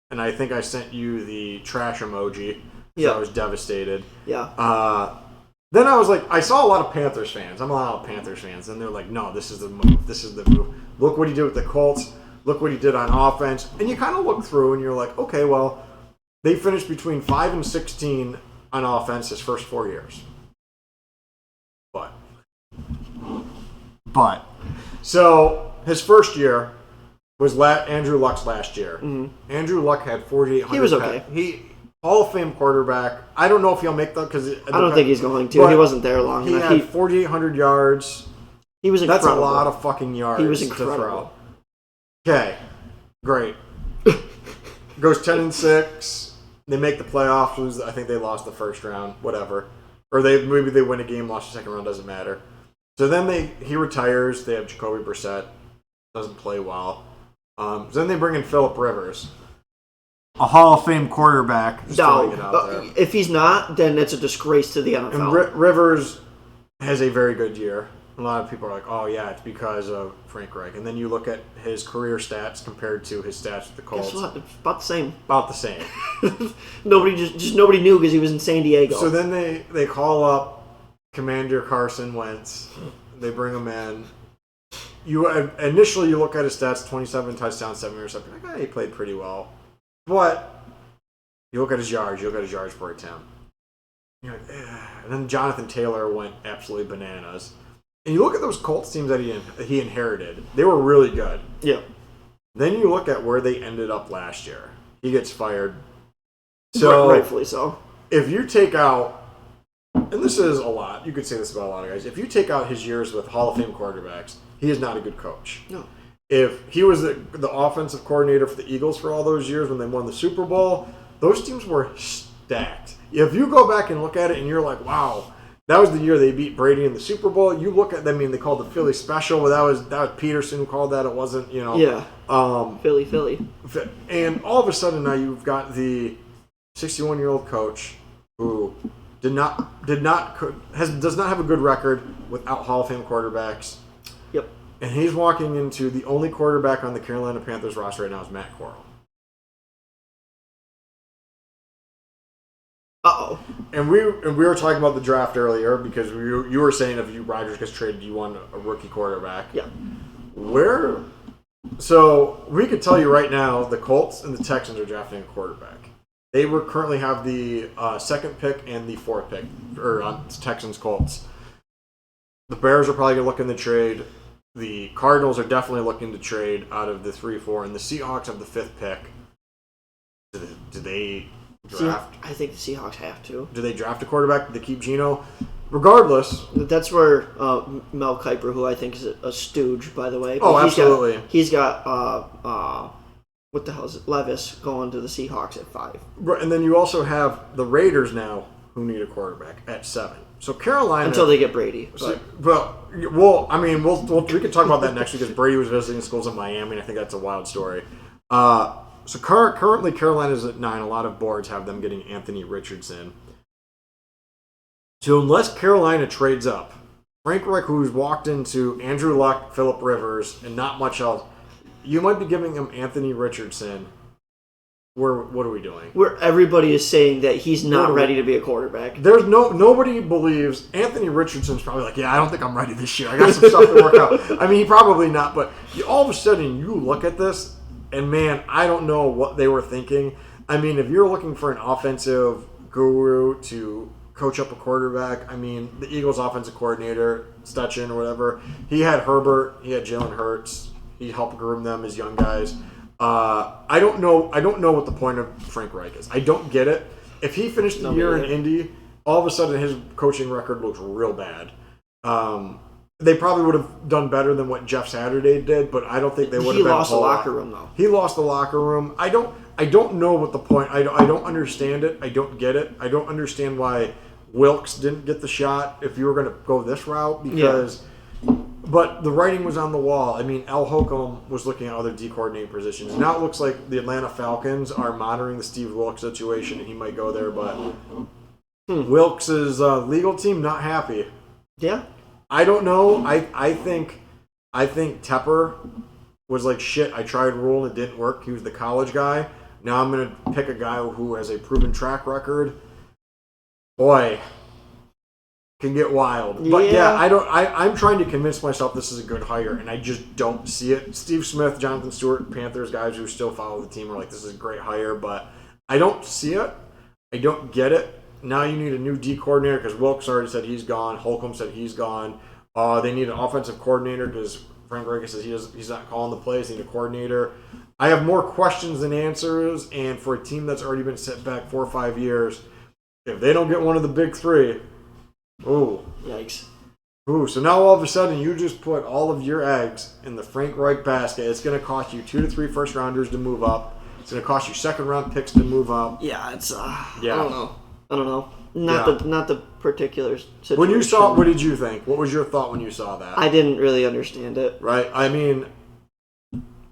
S1: and I think I sent you the trash emoji. Yeah, I was devastated.
S2: Yeah.
S1: Then I was like, I saw a lot of Panthers fans. I'm a lot of Panthers fans, and they're like, no, this is the move. This is the move. Look what he did with the Colts. Look what he did on offense. And you kind of look through, and you're like, okay, well, they finished between 5 and 16 on offense his first 4 years. But so his first year was Andrew Luck's last year. Mm-hmm. Andrew Luck had 4,800.
S2: He was okay.
S1: He Hall of Fame quarterback. I don't know if he'll make that because
S2: I don't think he's going to. He wasn't there long enough.
S1: He had 4,800 yards.
S2: He was incredible.
S1: That's a lot of fucking yards.
S2: He was incredible.
S1: Okay, great. Goes 10-6. They make the playoffs. I think they lost the first round. Whatever, or maybe they win a game, lost the second round. Doesn't matter. So then he retires. They have Jacoby Brissett. Doesn't play well. So then they bring in Phillip Rivers, a Hall of Fame quarterback.
S2: If he's not, then it's a disgrace to the NFL.
S1: And Rivers has a very good year. A lot of people are like, oh, yeah, it's because of Frank Reich. And then you look at his career stats compared to his stats with the Colts.
S2: Guess what? It's about the same.
S1: About the same.
S2: Nobody knew because he was in San Diego.
S1: So then they call up Commander Carson Wentz. They bring him in. Initially, you look at his stats, 27 touchdowns, 7 interceptions. Like, he played pretty well. But you look at his yards. You look at his yards per attempt. You're like, and then Jonathan Taylor went absolutely bananas. And you look at those Colts teams that he inherited. They were really good.
S2: Yeah.
S1: Then you look at where they ended up last year. He gets fired. So
S2: rightfully so.
S1: If you take out, and this is a lot, you could say this about a lot of guys. If you take out his years with Hall of Fame quarterbacks, he is not a good coach.
S2: No.
S1: If he was the offensive coordinator for the Eagles for all those years when they won the Super Bowl, those teams were stacked. If you go back and look at it and you're like, wow, That was the year they beat Brady in the Super Bowl. You look at them, I mean, they called the Philly special, but that was Peterson who called that. It wasn't,
S2: Yeah. Philly.
S1: And all of a sudden now you've got the 61-year-old coach who does not have a good record without Hall of Fame quarterbacks.
S2: Yep.
S1: And he's walking into the only quarterback on the Carolina Panthers roster right now is Matt Corral.
S2: Uh-oh.
S1: And we were talking about the draft earlier because you were saying if Rodgers gets traded, you want a rookie quarterback.
S2: Yeah.
S1: So we could tell you right now, the Colts and the Texans are drafting a quarterback. They currently have the second pick and the fourth pick, or on Texans Colts. The Bears are probably looking to trade. The Cardinals are definitely looking to trade out of the 3-4, and the Seahawks have the fifth pick. Do they draft?
S2: I think the Seahawks have to.
S1: Do they draft a quarterback? Do they keep Geno? Regardless.
S2: That's where Mel Kiper, who I think is a stooge, by the way.
S1: But absolutely.
S2: He's got what the hell is it? Levis going to the Seahawks at 5.
S1: Right, and then you also have the Raiders now who need a quarterback at 7. So Carolina...
S2: Until they get Brady.
S1: we can talk about that next week because Brady was visiting schools in Miami, and I think that's a wild story. So currently Carolina's at 9. A lot of boards have them getting Anthony Richardson. So unless Carolina trades up, Frank Reich, who's walked into Andrew Luck, Phillip Rivers, and not much else, you might be giving him Anthony Richardson. What are we doing?
S2: Where everybody is saying that he's not ready to be a quarterback.
S1: There's nobody believes Anthony Richardson's probably like, yeah, I don't think I'm ready this year. I got some stuff to work out. I mean, he probably not, but all of a sudden you look at this, and man, I don't know what they were thinking. I mean, if you're looking for an offensive guru to coach up a quarterback, I mean, the Eagles offensive coordinator, Stetchen or whatever, he had Herbert, he had Jalen Hurts, he helped groom them as young guys. I don't know what the point of Frank Reich is. I don't get it. If he finished the year in Indy, all of a sudden his coaching record looks real bad. They probably would have done better than what Jeff Saturday did, but I don't think they would have been. He
S2: lost the locker room, though.
S1: He lost the locker room. I don't know what the point. I don't understand it. I don't get it. I don't understand why Wilkes didn't get the shot if you were going to go this route because. Yeah. But the writing was on the wall. I mean, Al Holcomb was looking at other D coordinating positions. Now it looks like the Atlanta Falcons are monitoring the Steve Wilkes situation, and he might go there. But Wilkes' legal team not happy.
S2: Yeah.
S1: I don't know. I think Tepper was like, shit, I tried Rule and it didn't work. He was the college guy. Now I'm going to pick a guy who has a proven track record. Boy, can get wild. But I'm trying to convince myself this is a good hire, and I just don't see it. Steve Smith, Jonathan Stewart, Panthers guys who still follow the team are like, this is a great hire, but I don't see it. I don't get it. Now you need a new D coordinator because Wilkes already said he's gone. Holcomb said he's gone. They need an offensive coordinator because Frank Reich says he's not calling the plays. They need a coordinator. I have more questions than answers, and for a team that's already been set back 4 or 5 years, if they don't get one of the big three, ooh.
S2: Yikes.
S1: Ooh, so now all of a sudden you just put all of your eggs in the Frank Reich basket. It's going to cost you 2 to 3 first-rounders to move up. It's going to cost you second-round picks to move up.
S2: Yeah, it's I don't know. Not the particular situation.
S1: When you saw it, what did you think? What was your thought when you saw that?
S2: I didn't really understand it.
S1: Right? I mean,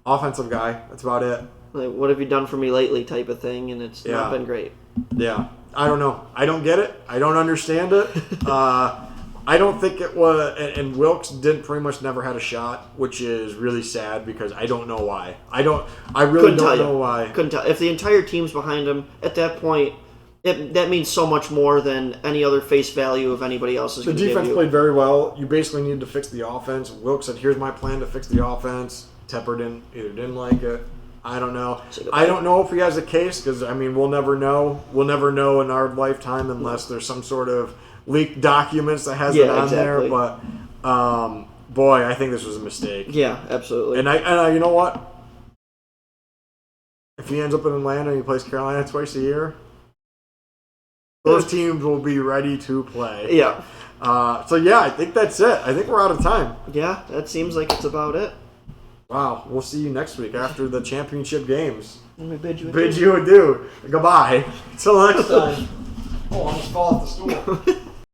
S1: offensive guy. That's about it.
S2: Like, what have you done for me lately type of thing, and it's not been great.
S1: Yeah. I don't know. I don't get it. I don't understand it. I don't think it was... And Wilkes pretty much never had a shot, which is really sad because I don't know why. I really don't know why.
S2: Couldn't tell. If the entire team's behind him, at that point... that means so much more than any other face value of anybody else's.
S1: The defense played very well. You basically needed to fix the offense. Wilkes said, here's my plan to fix the offense. Tepper didn't like it. I don't know. I don't know if he has a case because, I mean, we'll never know. We'll never know in our lifetime unless there's some sort of leaked documents that has it on there. But, boy, I think this was a mistake.
S2: Yeah, absolutely.
S1: And I you know what? If he ends up in Atlanta and he plays Carolina twice a year, those teams will be ready to play.
S2: Yeah.
S1: I think that's it. I think we're out of time.
S2: Yeah, that seems like it's about it.
S1: Wow. We'll see you next week after the championship games.
S2: Let me bid
S1: you adieu. Goodbye. Until next time. Oh, I almost fall off the stool.